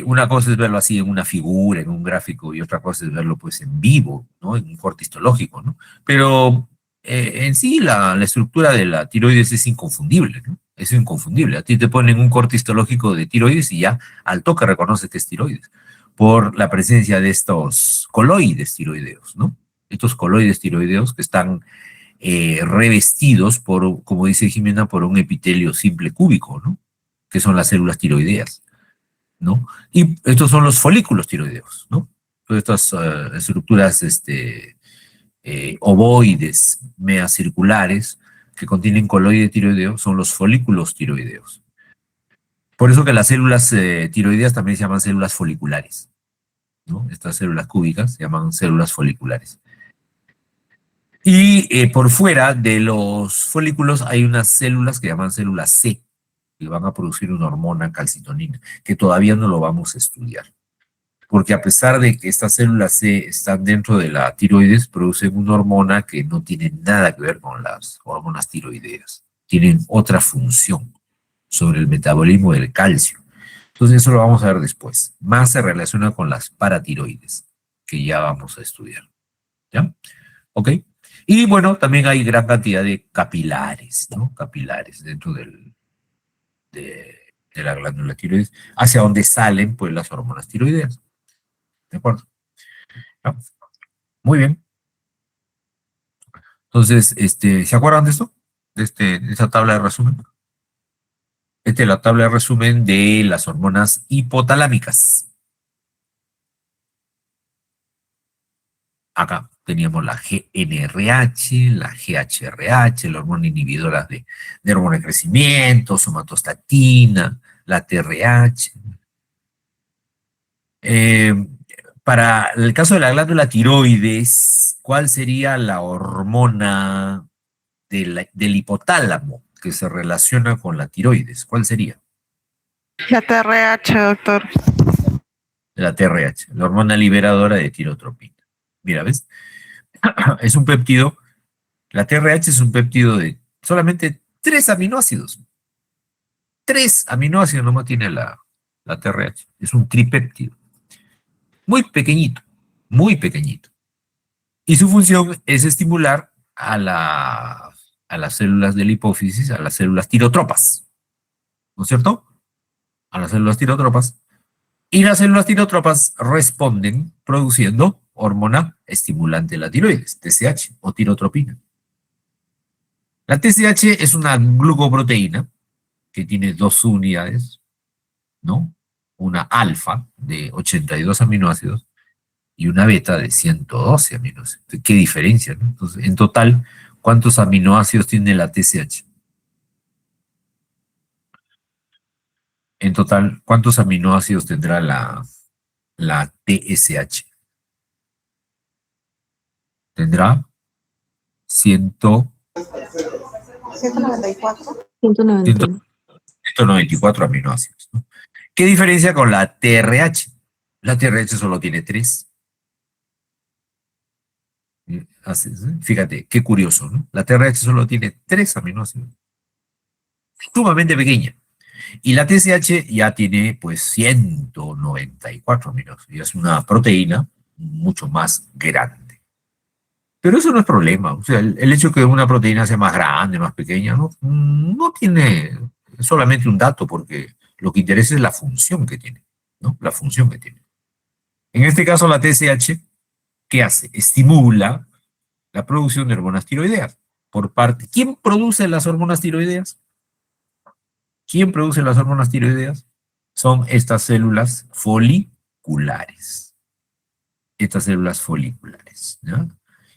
una cosa es verlo así en una figura, en un gráfico, y otra cosa es verlo pues en vivo, ¿no? En un corte histológico, ¿no? Pero en sí la estructura de la tiroides es inconfundible, ¿no? Es inconfundible. A ti te ponen un corte histológico de tiroides y ya al toque reconoces que es tiroides, por la presencia de estos coloides tiroideos, ¿no? Estos coloides tiroideos que están revestidos por, como dice Jimena, por un epitelio simple cúbico, ¿no? Que son las células tiroideas, ¿no? Y estos son los folículos tiroideos, ¿no? Todas estas estructuras ovoides, meacirculares, que contienen coloide tiroideo, son los folículos tiroideos. Por eso que las células tiroideas también se llaman células foliculares, ¿no? Estas células cúbicas se llaman células foliculares. Y por fuera de los folículos hay unas células que llaman células C, que van a producir una hormona calcitonina, que todavía no lo vamos a estudiar. Porque a pesar de que estas células C están dentro de la tiroides, producen una hormona que no tiene nada que ver con las hormonas tiroideas. Tienen otra función sobre el metabolismo del calcio. Entonces eso lo vamos a ver después. Más se relaciona con las paratiroides, que ya vamos a estudiar. ¿Ya? ¿Ok? Y bueno, también hay gran cantidad de capilares, ¿no? Capilares dentro de la glándula tiroides, hacia donde salen pues las hormonas tiroideas. ¿De acuerdo? ¿Ya? Muy bien. Entonces, ¿se acuerdan de esto? De esa tabla de resumen. Esta es la tabla de resumen de las hormonas hipotalámicas. Acá teníamos la GNRH, la GHRH, la hormona inhibidora de hormona de crecimiento, somatostatina, la TRH. Para el caso de la glándula tiroides, ¿cuál sería la hormona del hipotálamo que se relaciona con la tiroides? ¿Cuál sería? La TRH, doctor. La TRH, la hormona liberadora de tirotropina. Mira, ¿ves? Es un péptido, la TRH es un péptido de solamente 3 aminoácidos. 3 aminoácidos nomás tiene la TRH. Es un tripéptido. Muy pequeñito, muy pequeñito. Y su función es estimular a las células de la hipófisis, a las células tirotropas. ¿No es cierto? A las células tirotropas. Y las células tirotropas responden produciendo hormona estimulante de la tiroides, TSH o tirotropina. La TSH es una glucoproteína que tiene 2 unidades, ¿no? Una alfa de 82 aminoácidos y una beta de 112 aminoácidos. ¿Qué diferencia, no? Entonces, en total, ¿cuántos aminoácidos tiene la TSH? En total, ¿cuántos aminoácidos tendrá la TSH? Tendrá 100, 194. 191. 194 aminoácidos, ¿no? ¿Qué diferencia con la TRH? La TRH solo tiene 3. Fíjate, qué curioso, ¿no? La TRH solo tiene 3 aminoácidos. Sumamente pequeña. Y la TSH ya tiene, pues, 194 aminoácidos. Ya es una proteína mucho más grande. Pero eso no es problema. O sea, el hecho de que una proteína sea más grande, más pequeña, no tiene es solamente un dato, porque lo que interesa es la función que tiene, ¿no? La función que tiene. En este caso, la TSH, ¿qué hace? Estimula la producción de hormonas tiroideas. Por parte, ¿quién produce las hormonas tiroideas? ¿Quién produce las hormonas tiroideas? Son estas células foliculares. Estas células foliculares, ¿ya?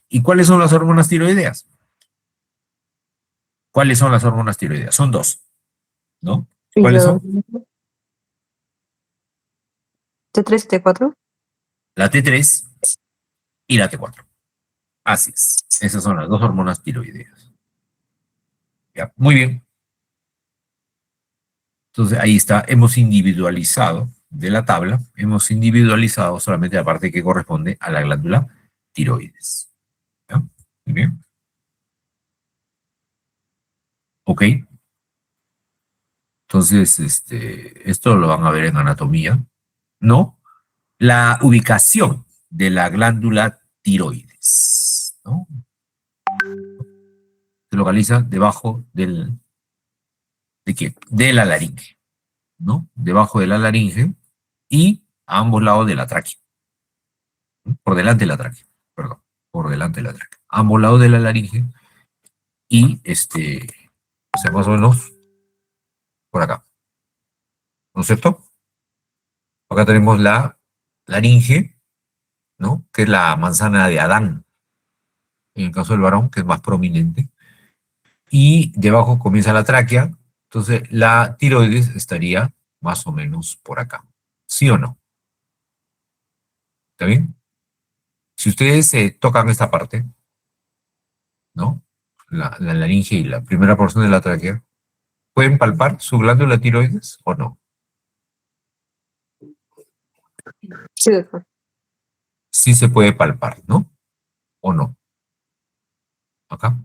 ¿Y cuáles son las hormonas tiroideas? ¿Cuáles son las hormonas tiroideas? Son dos, ¿no? Y ¿Cuáles yo, son? T3 y T4. La T3 y la T4. Así es. Esas son las dos hormonas tiroideas. Ya, muy bien. Entonces ahí está, hemos individualizado de la tabla, hemos individualizado solamente la parte que corresponde a la glándula tiroides. ¿Ya? Muy bien. Ok. Entonces, esto lo van a ver en anatomía, ¿no? La ubicación de la glándula tiroides, ¿no? Se localiza debajo ¿de qué? De la laringe, ¿no? Debajo de la laringe y a ambos lados de la tráquea. ¿No? Por delante de la tráquea, perdón, por delante de la tráquea. A ambos lados de la laringe y, o sea, más o menos por acá, ¿no es cierto? Acá tenemos la laringe, ¿no? Que es la manzana de Adán, en el caso del varón, que es más prominente. Y debajo comienza la tráquea, entonces la tiroides estaría más o menos por acá. ¿Sí o no? ¿Está bien? Si ustedes tocan esta parte, ¿no? La laringe y la primera porción de la tráquea, ¿pueden palpar su glándula tiroides o no? Sí, doctor. Sí se puede palpar, ¿no? ¿O no? Acá.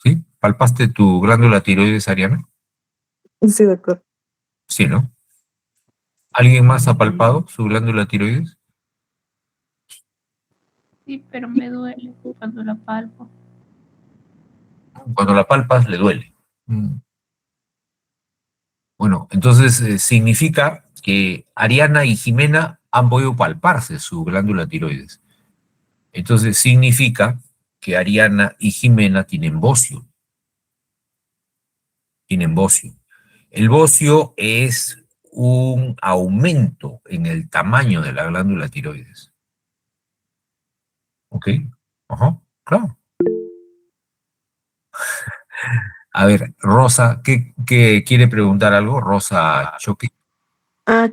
¿Sí? ¿Palpaste tu glándula tiroides, Ariana? Sí, doctor. Sí, ¿no? ¿Alguien más ha palpado su glándula tiroides? Sí, pero me duele cuando la palpo. Cuando la palpas le duele. Bueno, entonces significa que Ariana y Jimena han podido palparse su glándula tiroides. Entonces significa que Ariana y Jimena tienen bocio. Tienen bocio. El bocio es un aumento en el tamaño de la glándula tiroides. ¿Ok? Ajá, claro. A ver, Rosa, ¿qué quiere preguntar algo? Rosa Choque.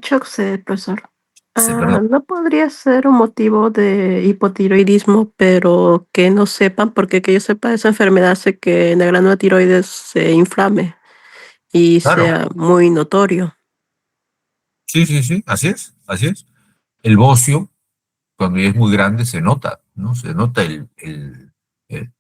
Choxe, profesor. Sí, perdón. ¿No podría ser un motivo de hipotiroidismo, pero que no sepan? Porque que yo sepa, esa enfermedad hace que la glándula tiroides se inflame y Claro. sea muy notorio. Sí, sí, sí, así es, así es. El bocio, cuando ya es muy grande, se nota, ¿no? Se nota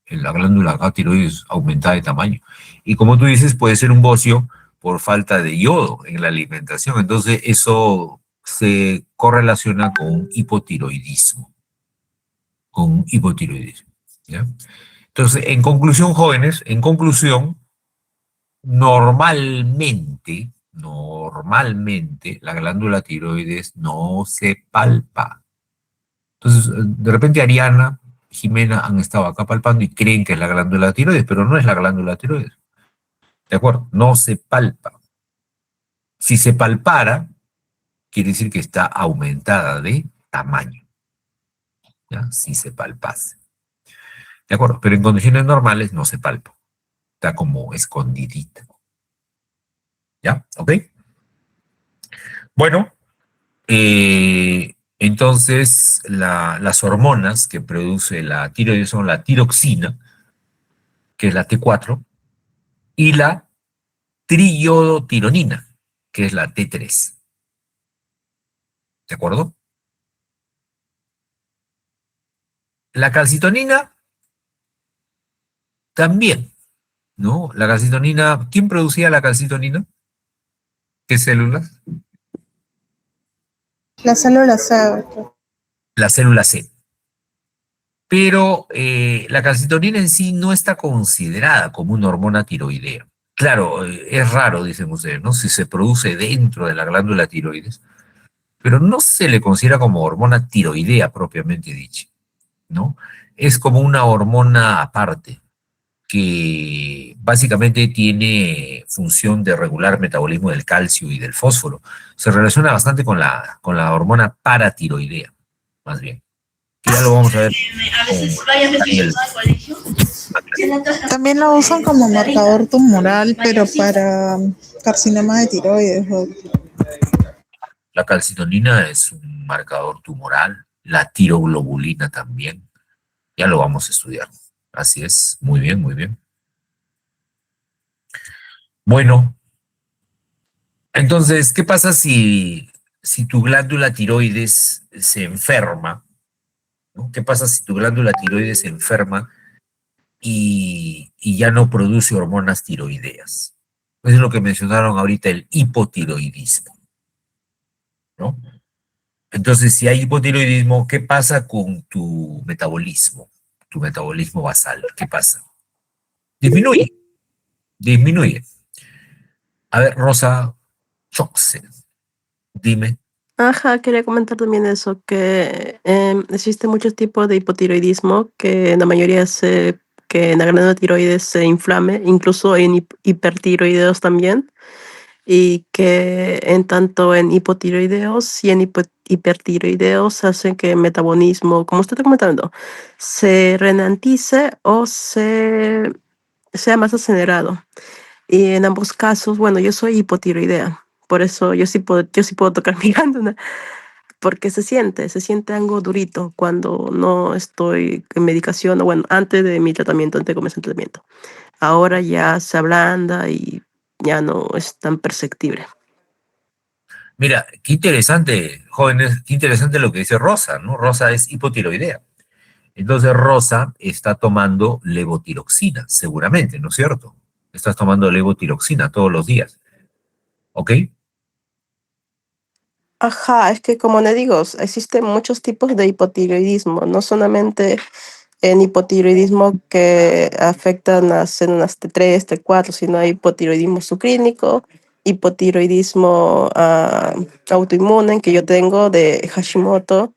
la glándula acá tiroides aumentada de tamaño. Y como tú dices, puede ser un bocio por falta de yodo en la alimentación. Entonces, eso se correlaciona con un hipotiroidismo. Con un hipotiroidismo. ¿Ya? Entonces, en conclusión, jóvenes, en conclusión, normalmente, la glándula tiroides no se palpa. Entonces, de repente Ariana, Jimena han estado acá palpando y creen que es la glándula tiroides, pero no es la glándula tiroides. ¿De acuerdo? No se palpa. Si se palpara, quiere decir que está aumentada de tamaño. ¿Ya? Si se palpase. ¿De acuerdo? Pero en condiciones normales no se palpa. Está como escondidita. ¿Ya? ¿Ok? Bueno, entonces las hormonas que produce la tiroides son la tiroxina, que es la T4, y la triiodotironina, que es la T3. ¿De acuerdo? La calcitonina también, ¿no? La calcitonina, ¿quién producía la calcitonina? ¿Qué células? La célula C. La célula C. Pero la calcitonina en sí no está considerada como una hormona tiroidea. Claro, es raro, dicen ustedes, ¿no? Si se produce dentro de la glándula tiroides, pero no se le considera como hormona tiroidea propiamente dicha, ¿no? Es como una hormona aparte, que básicamente tiene función de regular metabolismo del calcio y del fósforo. Se relaciona bastante con la hormona paratiroidea, más bien. Que ya lo vamos a ver con Daniel. También lo usan como marcador tumoral, pero para carcinoma de tiroides. La calcitonina es un marcador tumoral, la tiroglobulina también. Ya lo vamos a estudiar. Así es, muy bien, muy bien. Bueno, entonces, ¿qué pasa si tu glándula tiroides se enferma? ¿No? ¿Qué pasa si tu glándula tiroides se enferma y ya no produce hormonas tiroideas? Eso es lo que mencionaron ahorita, el hipotiroidismo, ¿no? Entonces, si hay hipotiroidismo, ¿qué pasa con tu metabolismo? Tu metabolismo basal, ¿qué pasa? Disminuye, disminuye. A ver, Rosa Choxe, dime. Ajá, quería comentar también eso, que existe muchos tipos de hipotiroidismo, que la mayoría hace que la glándula tiroides se inflame, incluso en hipertiroideos también, y que en tanto en hipotiroideos y en hipertiroideos hacen que el metabolismo, como usted está comentando, se ralentice o sea más acelerado. Y en ambos casos, bueno, yo soy hipotiroidea, por eso yo sí puedo tocar mi glándula, porque se siente algo durito cuando no estoy en medicación, o bueno, antes de mi tratamiento, antes de comenzar el tratamiento. Ahora ya se ablanda y ya no es tan perceptible. Mira, qué interesante, jóvenes, qué interesante lo que dice Rosa, ¿no? Rosa es hipotiroidea. Entonces Rosa está tomando levotiroxina, seguramente, ¿no es cierto? Estás tomando levotiroxina todos los días, ¿ok? Ajá, es que como le digo, existen muchos tipos de hipotiroidismo, no solamente en hipotiroidismo que afectan a células T3, T4, sino hay hipotiroidismo subclínico, hipotiroidismo autoinmune que yo tengo de Hashimoto,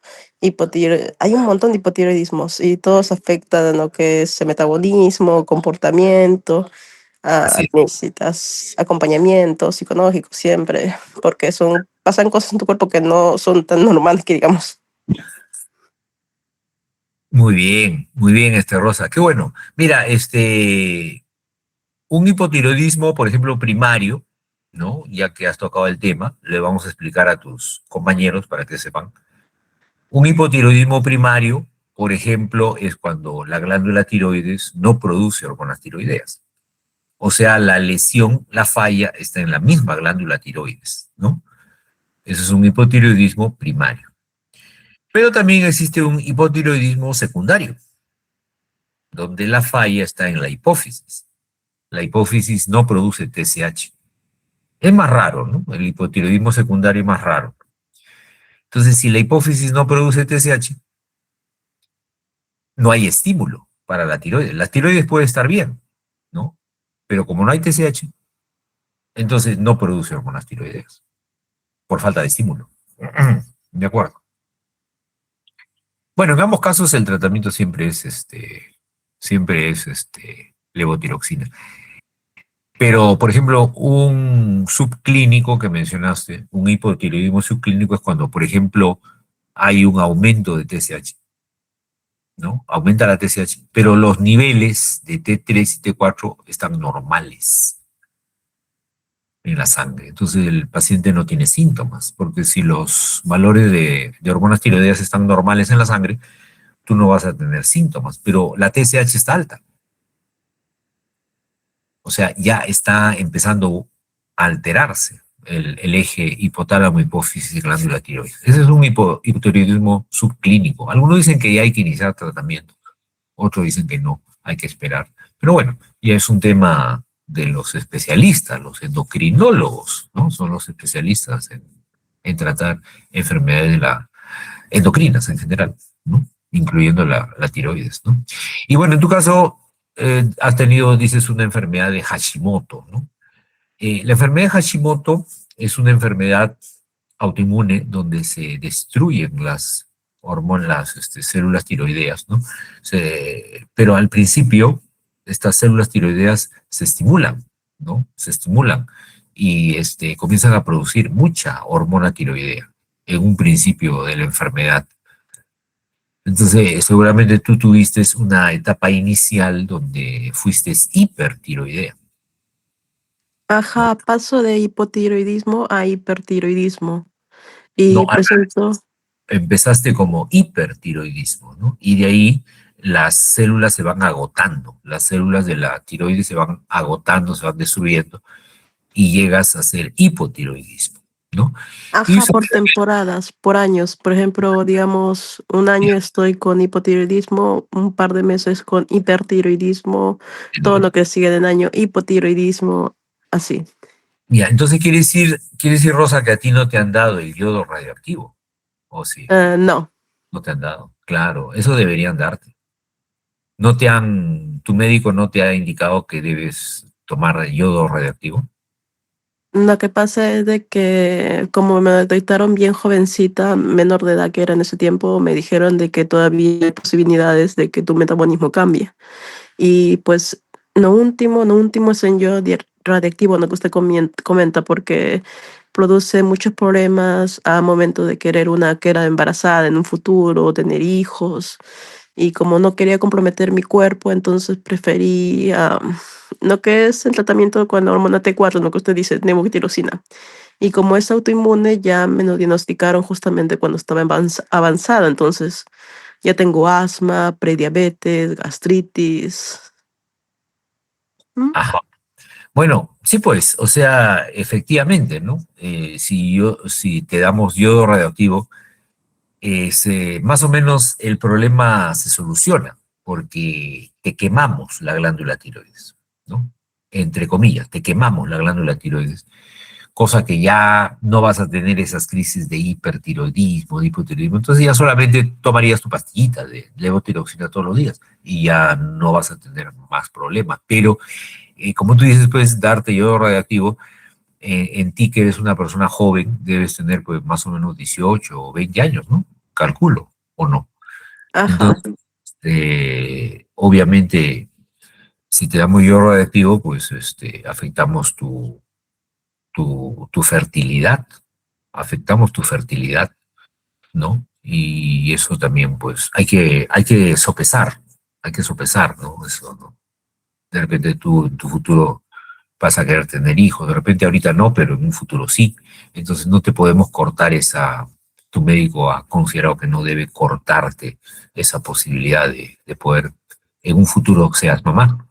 hay un montón de hipotiroidismos y todos afectan lo que es el metabolismo, comportamiento, Así es. necesitas acompañamiento psicológico siempre, porque pasan cosas en tu cuerpo que no son tan normales que digamos. Muy bien, Rosa, qué bueno. Mira, un hipotiroidismo, por ejemplo, primario, ¿no? Ya que has tocado el tema, le vamos a explicar a tus compañeros para que sepan. Un hipotiroidismo primario, por ejemplo, es cuando la glándula tiroides no produce hormonas tiroideas. O sea, la lesión, la falla está en la misma glándula tiroides, ¿no? Eso es un hipotiroidismo primario. Pero también existe un hipotiroidismo secundario, donde la falla está en la hipófisis. La hipófisis no produce TSH. Es más raro, ¿no? El hipotiroidismo secundario es más raro. Entonces, si la hipófisis no produce TSH, no hay estímulo para la tiroides. La tiroides puede estar bien, ¿no? Pero como no hay TSH, entonces no produce hormonas tiroideas por falta de estímulo. De acuerdo. Bueno, en ambos casos el tratamiento siempre es levotiroxina. Pero, por ejemplo, un subclínico que mencionaste, un hipotiroidismo subclínico es cuando, por ejemplo, hay un aumento de TSH, ¿no? Aumenta la TSH, pero los niveles de T3 y T4 están normales. en la sangre. Entonces el paciente no tiene síntomas, porque si los valores de hormonas tiroideas están normales en la sangre, tú no vas a tener síntomas, pero la TSH está alta. O sea, ya está empezando a alterarse el eje hipotálamo, hipófisis y glándula tiroides. Ese es un hipotiroidismo subclínico. Algunos dicen que ya hay que iniciar tratamiento, otros dicen que no, hay que esperar. Pero bueno, ya es un tema de los especialistas, los endocrinólogos, ¿no? Son los especialistas en tratar enfermedades endocrinas en general, ¿no? Incluyendo la tiroides, ¿no? Y bueno, en tu caso, has tenido, dices, una enfermedad de Hashimoto, ¿no? La enfermedad de Hashimoto es una enfermedad autoinmune donde se destruyen las hormonas, células tiroideas, ¿no? Pero al principio, estas células tiroideas se estimulan, ¿no? Se estimulan y comienzan a producir mucha hormona tiroidea en un principio de la enfermedad. Entonces, seguramente tú tuviste una etapa inicial donde fuiste hipertiroidea, ¿no? Ajá, paso de hipotiroidismo a hipertiroidismo. Y No, presento, empezaste como hipertiroidismo, ¿no? Y de ahí las células se van agotando, las células de la tiroides se van agotando, se van destruyendo, y llegas a ser hipotiroidismo, ¿no? Y ajá, eso, por temporadas, por años. Por ejemplo, digamos, un año estoy con hipotiroidismo, un par de meses con hipertiroidismo, todo lo que sigue del año, hipotiroidismo, así. ya, entonces quiere decir, Rosa, que a ti no te han dado el yodo radioactivo, ¿o sí? No. No te han dado. Claro, eso deberían darte. Tu médico no te ha indicado que debes tomar yodo radioactivo. Lo que pasa es de que como me detectaron bien jovencita, menor de edad que era en ese tiempo, me dijeron de que todavía hay posibilidades de que tu metabolismo cambie. Y pues lo último es en yo radiactivo, lo que usted comenta, porque produce muchos problemas a momento de querer una que era embarazada en un futuro, tener hijos. Y como no quería comprometer mi cuerpo, entonces preferí lo que es el tratamiento con la hormona T4, lo que usted dice, levotirosina. Y como es autoinmune, ya me lo diagnosticaron justamente cuando estaba avanzada. Entonces ya tengo asma, prediabetes, gastritis. ¿Mm? Ajá. Bueno, sí, pues, o sea, efectivamente, ¿no? Si te damos yodo radioactivo, más o menos el problema se soluciona, porque te quemamos la glándula tiroides, ¿no? Entre comillas, te quemamos la glándula tiroides, cosa que ya no vas a tener esas crisis de hipertiroidismo, de hipotiroidismo. Entonces ya solamente tomarías tu pastillita de levotiroxina todos los días y ya no vas a tener más problemas. Pero, como tú dices, puedes darte yodo radioactivo. En ti, que eres una persona joven, debes tener pues más o menos 18 o 20 años, ¿no? Calculo, ¿o no? Ajá. Entonces, obviamente, si te damos yodo radioactivo, pues afectamos tu fertilidad, afectamos tu fertilidad, ¿no? Y eso también, pues, hay que sopesar, ¿no? Eso, ¿no? De repente tú en tu futuro vas a querer tener hijos, de repente ahorita no, pero en un futuro sí. Entonces no te podemos cortar tu médico ha considerado que no debe cortarte esa posibilidad de poder en un futuro seas mamá.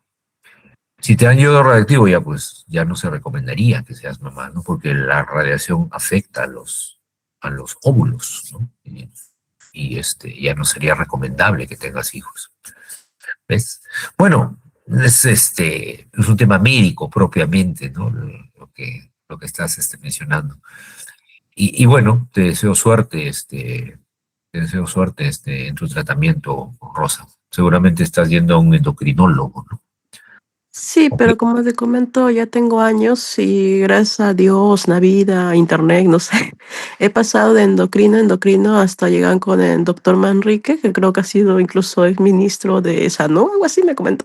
Si te dan yodo radioactivo, ya pues ya no se recomendaría que seas mamá, ¿no? Porque la radiación afecta a los óvulos, ¿no? Y ya no sería recomendable que tengas hijos. ¿Ves? Bueno, es un tema médico propiamente, ¿no? Lo que estás mencionando. Y bueno, te deseo suerte en tu tratamiento, Rosa. Seguramente estás yendo a un endocrinólogo, ¿no? Sí, Ok. pero como te comento, ya tengo años y gracias a Dios, la vida, internet, no sé, he pasado de endocrino a endocrino hasta llegar con el doctor Manrique, que creo que ha sido incluso ex ministro de Salud, algo así me comentó.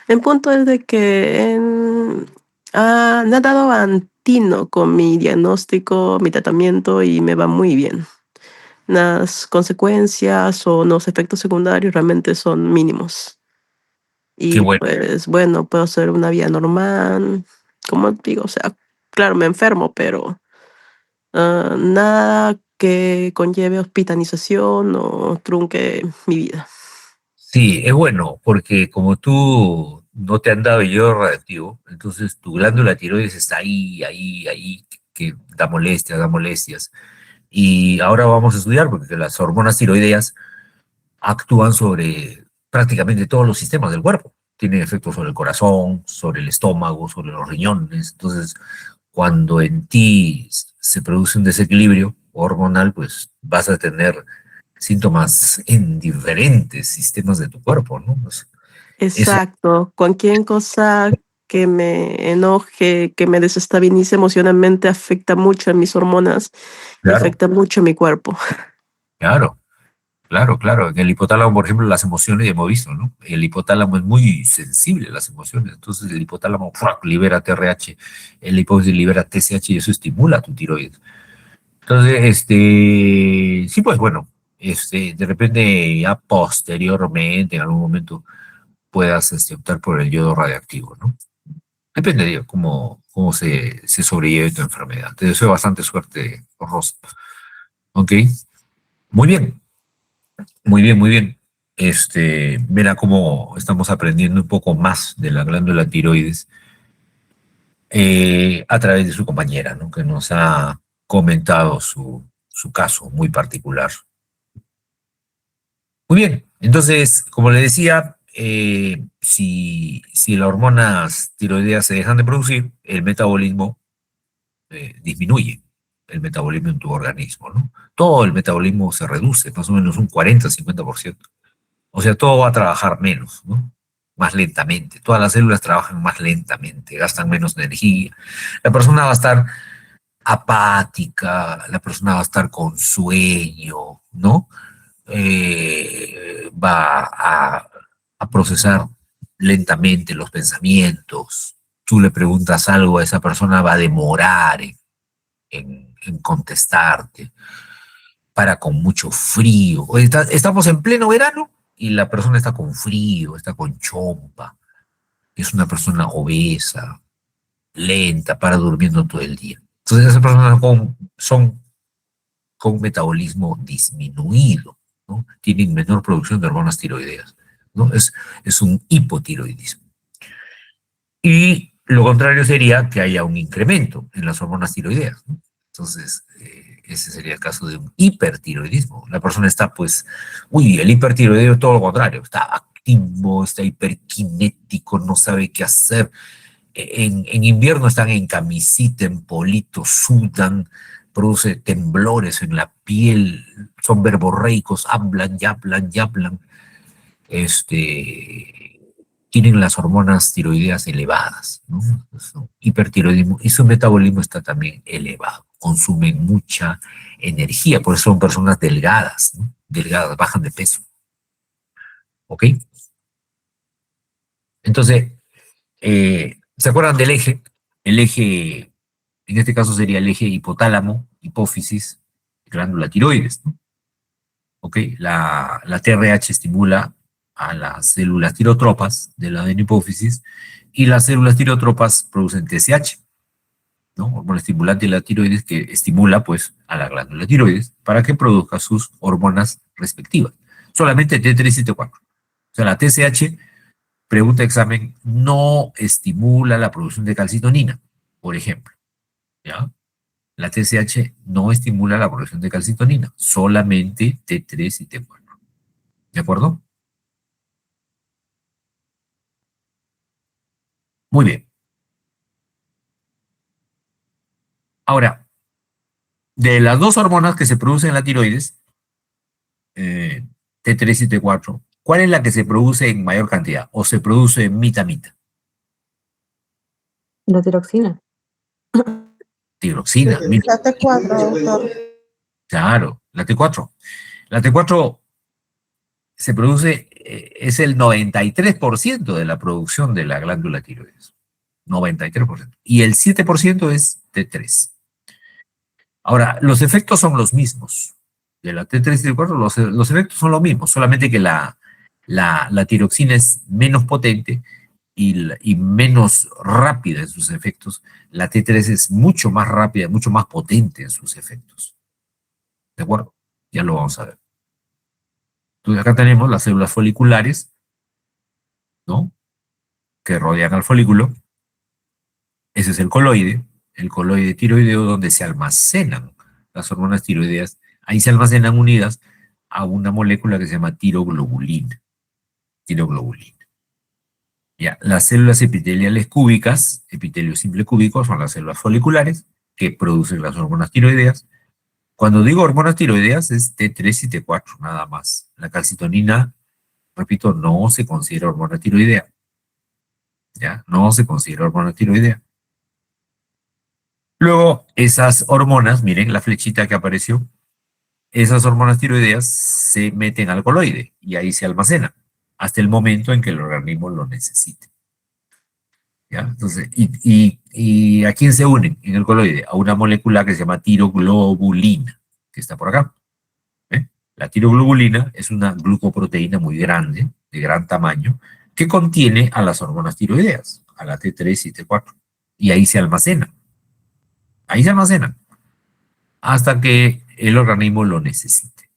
El punto es de que me ha dado Antino con mi diagnóstico, mi tratamiento y me va muy bien. Las consecuencias o los efectos secundarios realmente son mínimos. Qué Y bueno. pues bueno, puedo hacer una vida normal, como digo, o sea, claro, me enfermo, pero nada que conlleve hospitalización o trunque mi vida. Sí, es bueno, porque como tú no te han dado yodo radioactivo, entonces tu glándula tiroides está ahí, que da molestias, da molestias. Y ahora vamos a estudiar, porque las hormonas tiroideas actúan sobre prácticamente todos los sistemas del cuerpo. Tienen efectos sobre el corazón, sobre el estómago, sobre los riñones. Entonces, cuando en ti se produce un desequilibrio hormonal, pues vas a tener síntomas en diferentes sistemas de tu cuerpo, ¿no? Eso, Exacto. Cualquier cosa que me enoje, que me desestabilice emocionalmente, afecta mucho a mis hormonas y claro, afecta mucho a mi cuerpo. claro, claro. En el hipotálamo, por ejemplo, las emociones ya hemos visto, ¿no? El hipotálamo es muy sensible a las emociones, entonces el hipotálamo ¡fuac! Libera TRH, el hipófisis libera TSH y eso estimula tu tiroides. Entonces, sí, pues bueno, de repente ya posteriormente, en algún momento, puedas optar por el yodo radioactivo, ¿no? Depende de cómo se sobrelleve tu enfermedad. Te deseo bastante suerte, Rosa. Ok, muy bien, muy bien, muy bien. Verá cómo estamos aprendiendo un poco más de la glándula tiroides a través de su compañera, ¿no? Que nos ha comentado su caso muy particular. Muy bien, entonces, como le decía, si las hormonas tiroideas se dejan de producir, el metabolismo disminuye, el metabolismo en tu organismo, ¿no? Todo el metabolismo se reduce, más o menos un 40-50%. O sea, todo va a trabajar menos, ¿no? Más lentamente. Todas las células trabajan más lentamente, gastan menos energía. La persona va a estar apática, la persona va a estar con sueño, ¿no? Va a procesar lentamente los pensamientos. Tú le preguntas algo a esa persona, va a demorar en contestarte, para con mucho frío. Estamos en pleno verano y la persona está con frío, está con chompa, es una persona obesa, lenta, para durmiendo todo el día. Entonces esas personas son con metabolismo disminuido, ¿no? Tienen menor producción de hormonas tiroideas, ¿no? Es un hipotiroidismo. Y lo contrario sería que haya un incremento en las hormonas tiroideas, ¿no? Entonces, ese sería el caso de un hipertiroidismo. La persona está, pues, el hipertiroideo es todo lo contrario, está activo, está hiperkinético, no sabe qué hacer. En invierno están en camisita, en polito, sudan, produce temblores en la piel, son verborreicos, hablan y hablan y hablan. Tienen las hormonas tiroideas elevadas, ¿no? Hipertiroidismo, y su metabolismo está también elevado, consumen mucha energía, por eso son personas delgadas, ¿no? Delgadas, bajan de peso. ¿Ok? Entonces, ¿se acuerdan del eje? El eje, en este caso sería el eje hipotálamo, hipófisis, glándula tiroides, ¿no? ¿Ok? La TRH estimula a las células tirotropas de la adenopófisis y las células tirotropas producen TSH, ¿no? Hormona estimulante de la tiroides que estimula, pues, a la glándula tiroides para que produzca sus hormonas respectivas. Solamente T3 y T4. O sea, la TSH, pregunta examen, no estimula la producción de calcitonina, por ejemplo, ¿ya? La TSH no estimula la producción de calcitonina, solamente T3 y T4. ¿De acuerdo? Muy bien. Ahora, de las dos hormonas que se producen en la tiroides, T3 y T4, ¿cuál es la que se produce en mayor cantidad o se produce mitad-mitad? La tiroxina. Tiroxina, mira, La T4, doctor. claro, la T4. La T4 se produce, es el 93% de la producción de la glándula tiroides. 93%. Y el 7% es T3. Ahora, los efectos son los mismos. De la T3 y T4, los efectos son los mismos, solamente que la tiroxina es menos potente y menos rápida en sus efectos, la T3 es mucho más rápida, mucho más potente en sus efectos. ¿De acuerdo? Ya lo vamos a ver. Entonces acá tenemos las células foliculares, ¿no? Que rodean al folículo. Ese es el coloide tiroideo donde se almacenan las hormonas tiroideas. Ahí se almacenan unidas a una molécula que se llama tiroglobulina. Tiroglobulina. Ya, las células epiteliales cúbicas, epitelio simple cúbico, son las células foliculares que producen las hormonas tiroideas. Cuando digo hormonas tiroideas es T3 y T4, nada más. La calcitonina, repito, no se considera hormona tiroidea. ¿Ya? No se considera hormona tiroidea. Luego, esas hormonas, miren la flechita que apareció, esas hormonas tiroideas se meten al coloide y ahí se almacenan hasta el momento en que el organismo lo necesite. ¿Ya? Entonces, ¿y a quién se unen en el coloide? A una molécula que se llama tiroglobulina, que está por acá. ¿Ve? La tiroglobulina es una glucoproteína muy grande, de gran tamaño, que contiene a las hormonas tiroideas, a la T3 y T4, y ahí se almacena. Ahí se almacenan hasta que el organismo lo necesite.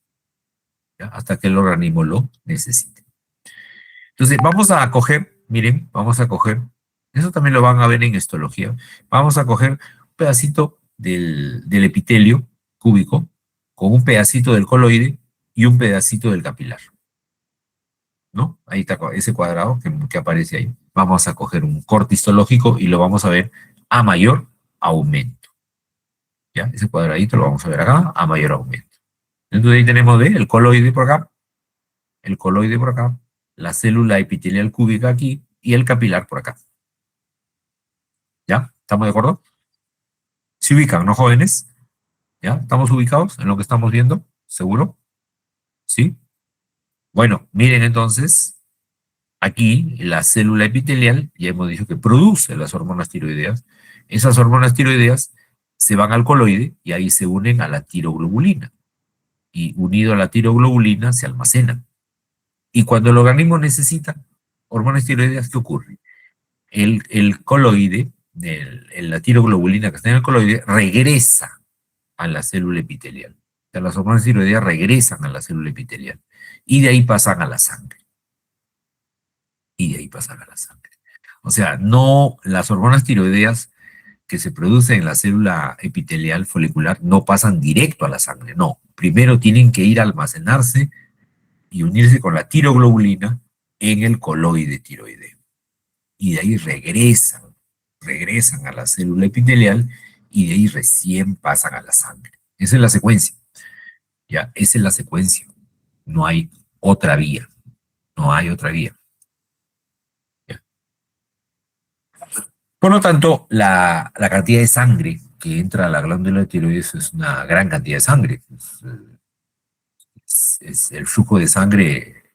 ¿Ya? Hasta que el organismo lo necesite. Entonces, vamos a coger, miren, vamos a coger, eso también lo van a ver en histología, vamos a coger un pedacito del epitelio cúbico con un pedacito del coloide y un pedacito del capilar. ¿No? Ahí está ese cuadrado que aparece ahí. Vamos a coger un corte histológico y lo vamos a ver a mayor aumento. ¿Ya? Ese cuadradito lo vamos a ver acá, a mayor aumento. Entonces ahí tenemos el coloide por acá, el coloide por acá, la célula epitelial cúbica aquí y el capilar por acá. ¿Ya? ¿Estamos de acuerdo? ¿Se ubican, no, jóvenes? ¿Ya? ¿Estamos ubicados en lo que estamos viendo? ¿Seguro? ¿Sí? Bueno, miren entonces, aquí la célula epitelial, ya hemos dicho que produce las hormonas tiroideas. Esas hormonas tiroideas se van al coloide y ahí se unen a la tiroglobulina. Y unido a la tiroglobulina se almacenan. Y cuando el organismo necesita hormonas tiroideas, ¿qué ocurre? El coloide, la tiroglobulina que está en el coloide, regresa a la célula epitelial. O sea, las hormonas tiroideas regresan a la célula epitelial. Y de ahí pasan a la sangre. Y de ahí pasan a la sangre. O sea, no, las hormonas tiroideas que se producen en la célula epitelial folicular no pasan directo a la sangre, no. Primero tienen que ir a almacenarse y unirse con la tiroglobulina en el coloide tiroideo. Y de ahí regresan a la célula epitelial y de ahí recién pasan a la sangre. Esa es la secuencia. Ya, esa es la secuencia. No hay otra vía. No hay otra vía. Ya. Por lo tanto, la cantidad de sangre que entra a la glándula de tiroides es una gran cantidad de sangre. Es el flujo de sangre,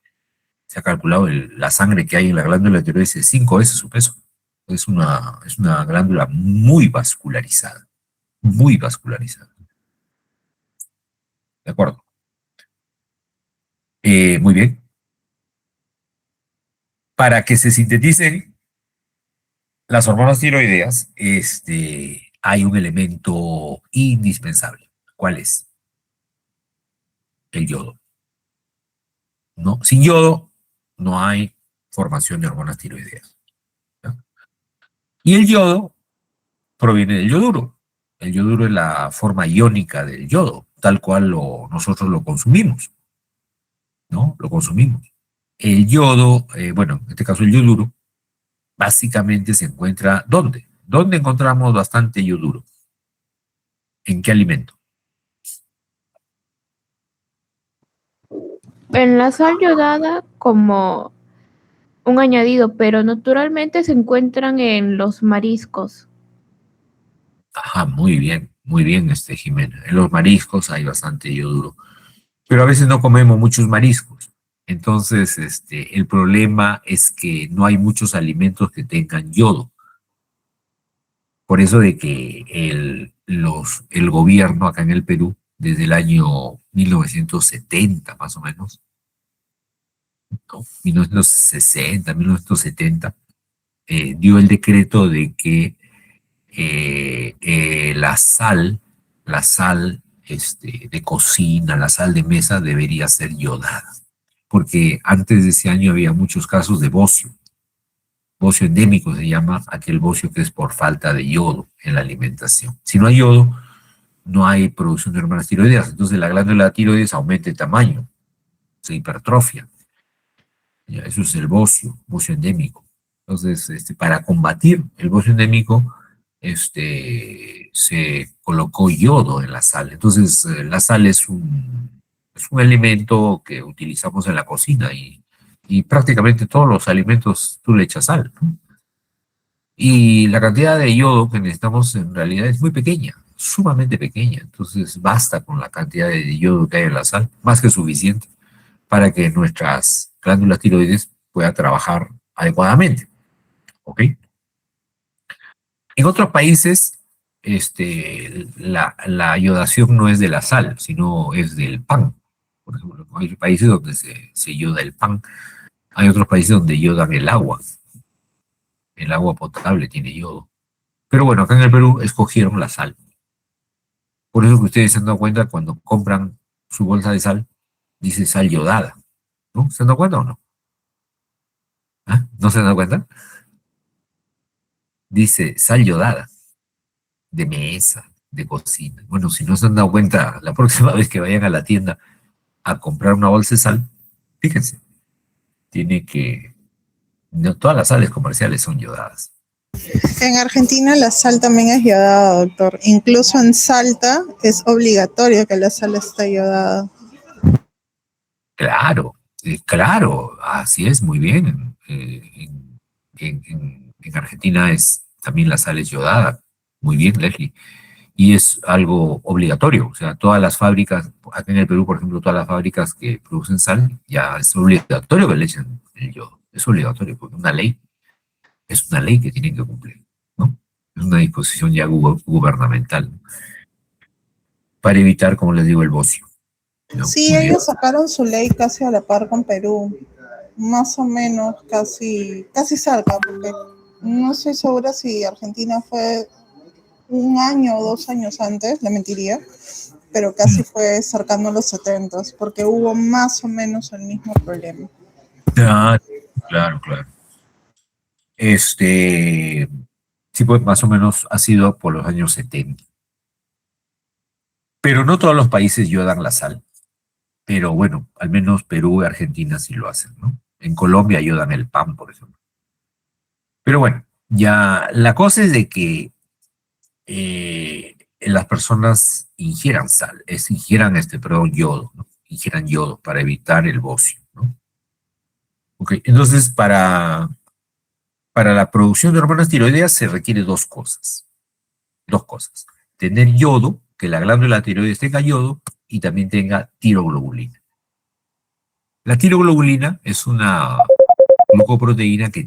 se ha calculado la sangre que hay en la glándula de tiroides es 5 veces su peso. Es una glándula muy vascularizada. Muy vascularizada. ¿De acuerdo? Muy bien. Para que se sinteticen las hormonas tiroideas, hay un elemento indispensable. ¿Cuál es? El yodo. ¿No? Sin yodo no hay formación de hormonas tiroideas. ¿No? Y el yodo proviene del yoduro. El yoduro es la forma iónica del yodo, tal cual nosotros lo consumimos. ¿No? Lo consumimos. El yodo, bueno, en este caso el yoduro, básicamente se encuentra, ¿dónde? ¿Dónde encontramos bastante yoduro? ¿En qué alimento? En la sal yodada como un añadido, pero naturalmente se encuentran en los mariscos. Ajá, muy bien, Jimena. En los mariscos hay bastante yoduro, pero a veces no comemos muchos mariscos. Entonces, el problema es que no hay muchos alimentos que tengan yodo. Por eso de que el gobierno acá en el Perú, desde el año 1970 más o menos, ¿no? 1960, 1970, dio el decreto de que la sal de cocina, la sal de mesa debería ser yodada, porque antes de ese año había muchos casos de bocio endémico se llama aquel bocio que es por falta de yodo en la alimentación. Si no hay yodo, no hay producción de hormonas tiroideas, entonces la glándula tiroides aumenta de tamaño, se hipertrofia. Ya, eso es el bocio endémico. Entonces, para combatir el bocio endémico, se colocó yodo en la sal. Entonces, la sal es un elemento que utilizamos en la cocina y prácticamente todos los alimentos tú le echas sal, ¿no? Y la cantidad de yodo que necesitamos en realidad es muy pequeña, sumamente pequeña. Entonces, basta con la cantidad de yodo que hay en la sal, más que suficiente para que nuestras glándulas tiroides puedan trabajar adecuadamente. ¿Ok? En otros países, la yodación no es de la sal, sino es del pan. Por ejemplo, hay países donde se yoda el pan, hay otros países donde yodan el agua. El agua potable tiene yodo. Pero bueno, acá en el Perú escogieron la sal. Por eso que ustedes se han dado cuenta cuando compran su bolsa de sal, dice sal yodada. ¿No? ¿Se han dado cuenta o no? ¿Ah? ¿No se han dado cuenta? Dice sal yodada, de mesa, de cocina. Bueno, si no se han dado cuenta, la próxima vez que vayan a la tienda a comprar una bolsa de sal, fíjense, tiene que... No, todas las sales comerciales son yodadas. En Argentina la sal también es yodada, doctor. Incluso en Salta es obligatorio que la sal esté yodada. Claro, claro, así es, muy bien. En Argentina también la sal es yodada. Muy bien, Leslie. Y es algo obligatorio. O sea, todas las fábricas, acá en el Perú, por ejemplo, todas las fábricas que producen sal, ya es obligatorio que le echen el yodo. Es obligatorio, porque es una ley que tienen que cumplir, ¿no? Es una disposición ya gubernamental, ¿no? Para evitar, como les digo, el bocio, ¿no? Sí, Muy bien. ellos sacaron su ley casi a la par con Perú. Más o menos, casi cerca, porque no estoy segura si Argentina fue 1 año o 2 años antes, le mentiría, pero casi fue cercano a los 70, porque hubo más o menos el mismo problema. Claro, claro. Sí, pues más o menos ha sido por los años 70. Pero no todos los países yodan la sal. Pero bueno, al menos Perú y Argentina sí lo hacen, ¿no? En Colombia yodan el pan, por ejemplo. Pero bueno, ya la cosa es de que las personas ingieran sal, perdón, yodo, ¿no? Ingieran yodo para evitar el bocio, ¿no? Ok, entonces para la producción de hormonas tiroideas se requiere dos cosas. Dos cosas. Tener yodo, que la glándula tiroides tenga yodo y también tenga tiroglobulina. La tiroglobulina es una glucoproteína que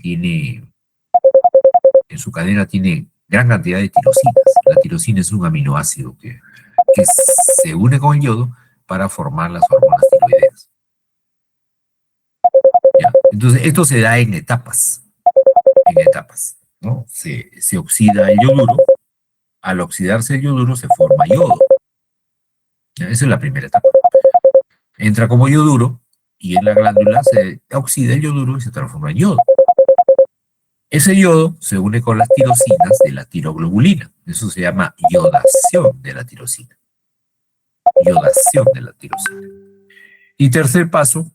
en su cadena tiene gran cantidad de tirosinas. La tirosina es un aminoácido que se une con el yodo para formar las hormonas tiroideas. ¿Ya? Entonces, esto se da en etapas, ¿no? Se oxida el yoduro. Al oxidarse el yoduro se forma yodo. ¿Ya? Esa es la primera etapa. Entra como yoduro y en la glándula se oxida el yoduro y se transforma en yodo. Ese yodo se une con las tirosinas de la tiroglobulina. Eso se llama yodación de la tirosina. Yodación de la tirosina. Y tercer paso,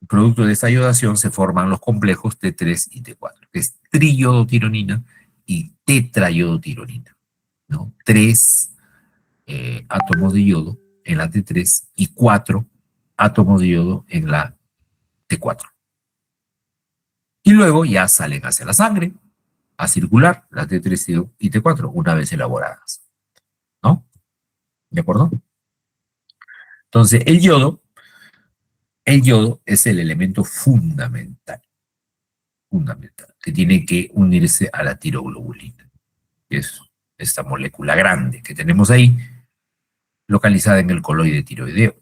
producto de esta yodación se forman los complejos T3 y T4, que es triyodotironina y tetrayodotironina, ¿no? 3 átomos de yodo en la T3 y 4 átomos de yodo en la T4. Y luego ya salen hacia la sangre a circular la T3 y T4 una vez elaboradas, ¿no? ¿De acuerdo? Entonces, el yodo es el elemento fundamental, que tiene que unirse a la tiroglobulina, que es esta molécula grande que tenemos ahí, localizada en el coloide tiroideo.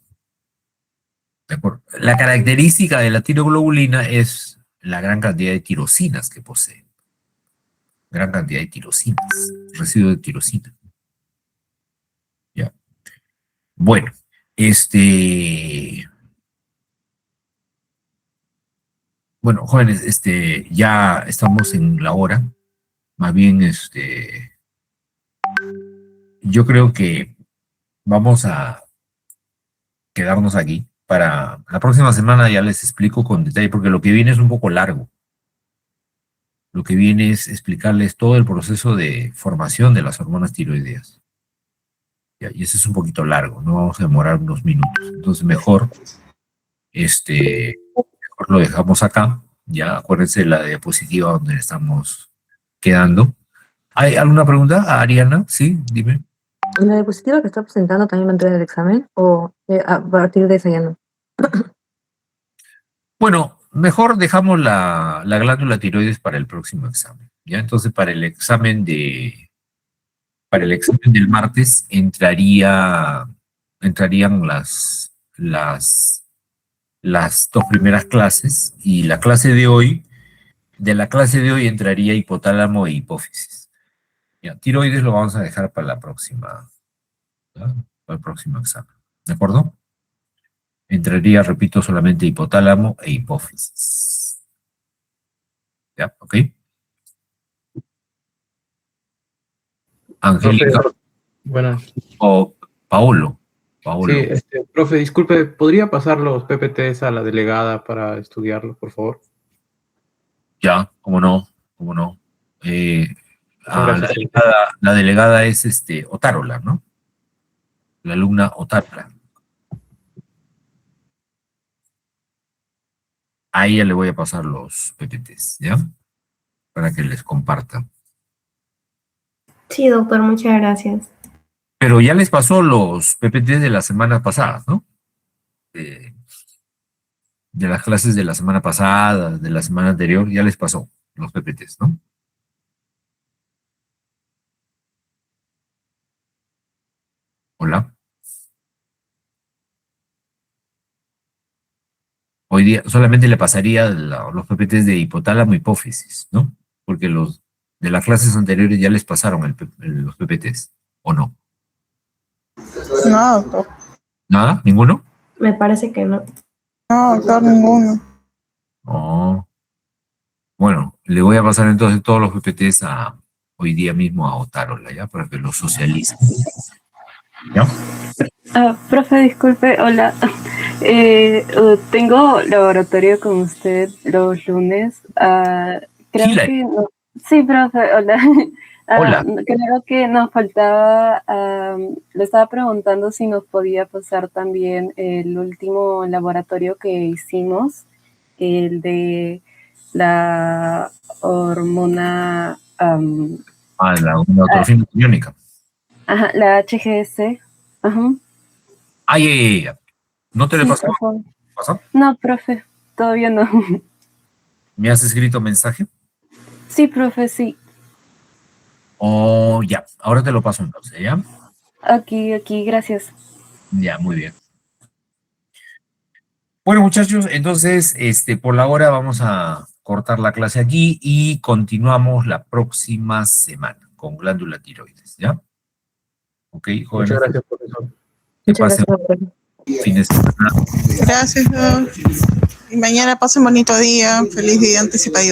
¿De acuerdo? La característica de la tiroglobulina es la gran cantidad de tirosinas que posee. gran cantidad de tirosinas, residuo de tirosina. Ya. Bueno, bueno, jóvenes, ya estamos en la hora. Más bien, yo creo que vamos a quedarnos aquí. Para la próxima semana ya les explico con detalle, porque lo que viene es un poco largo. Lo que viene es explicarles todo el proceso de formación de las hormonas tiroideas. Ya, y ese es un poquito largo, no vamos a demorar unos minutos. Entonces mejor, mejor lo dejamos acá. Ya acuérdense de la diapositiva donde estamos quedando. ¿Hay alguna pregunta, Ariana? Sí, dime. ¿La diapositiva que está presentando también va a entrar en el examen o a partir de esa ya no? Bueno, mejor dejamos la glándula tiroides para el próximo examen. ¿Ya? Entonces, para el examen del martes entrarían las dos primeras clases, y de la clase de hoy entraría hipotálamo e hipófisis. Ya, tiroides lo vamos a dejar para la próxima, ¿ya? Para el próximo examen. ¿De acuerdo? Entraría, repito, solamente hipotálamo e hipófisis. ¿Ya? ¿Ok? Angélica Profe, buenas. o Paolo. Sí, profe, disculpe, ¿podría pasar los PPTs a la delegada para estudiarlos, por favor? Ya, cómo no, cómo no. Gracias. La delegada es Otárola, ¿no? La alumna Otárola. A ella le voy a pasar los PPTs, ¿ya? Para que les comparta. Sí, doctor, muchas gracias. Pero ya les pasó los PPTs de la semana pasada, ¿no? De las clases de la semana pasada, de la semana anterior, ya les pasó los PPTs, ¿no? Hola. Hoy día solamente le pasaría los PPTs de hipotálamo hipófisis, ¿no? Porque los de las clases anteriores ya les pasaron los PPTs, ¿o no? No, doctor. ¿Nada? ¿Ninguno? Me parece que no. No, doctor, ninguno. Oh. Bueno, le voy a pasar entonces todos los PPTs hoy día mismo a Otárola, ¿ya? Para que los socialice. ¿Ya? Profe, disculpe, hola. Tengo laboratorio con usted los lunes. Creo Hilary. que no. Sí, profe, hola. Hola. Creo que nos faltaba, le estaba preguntando si nos podía pasar también el último laboratorio que hicimos, el de la hormona, La hormona iónica. ajá, la HGS. Ajá. Ya. ¿No te le Sí, pasó? por favor. ¿Pasó? No, profe, todavía no. ¿Me has escrito mensaje? Sí, profe, sí. Oh, ya. Ahora te lo paso entonces, ¿ya? Aquí, gracias. Ya, muy bien. Bueno, muchachos, entonces, por la hora vamos a cortar la clase aquí y continuamos la próxima semana con glándula tiroides, ¿ya? Ok, jóvenes. Muchas gracias, profesor. Que Muchas pasen gracias, doctor. un fin de semana. Gracias, doctor. Y mañana pasen bonito día. Feliz día anticipado.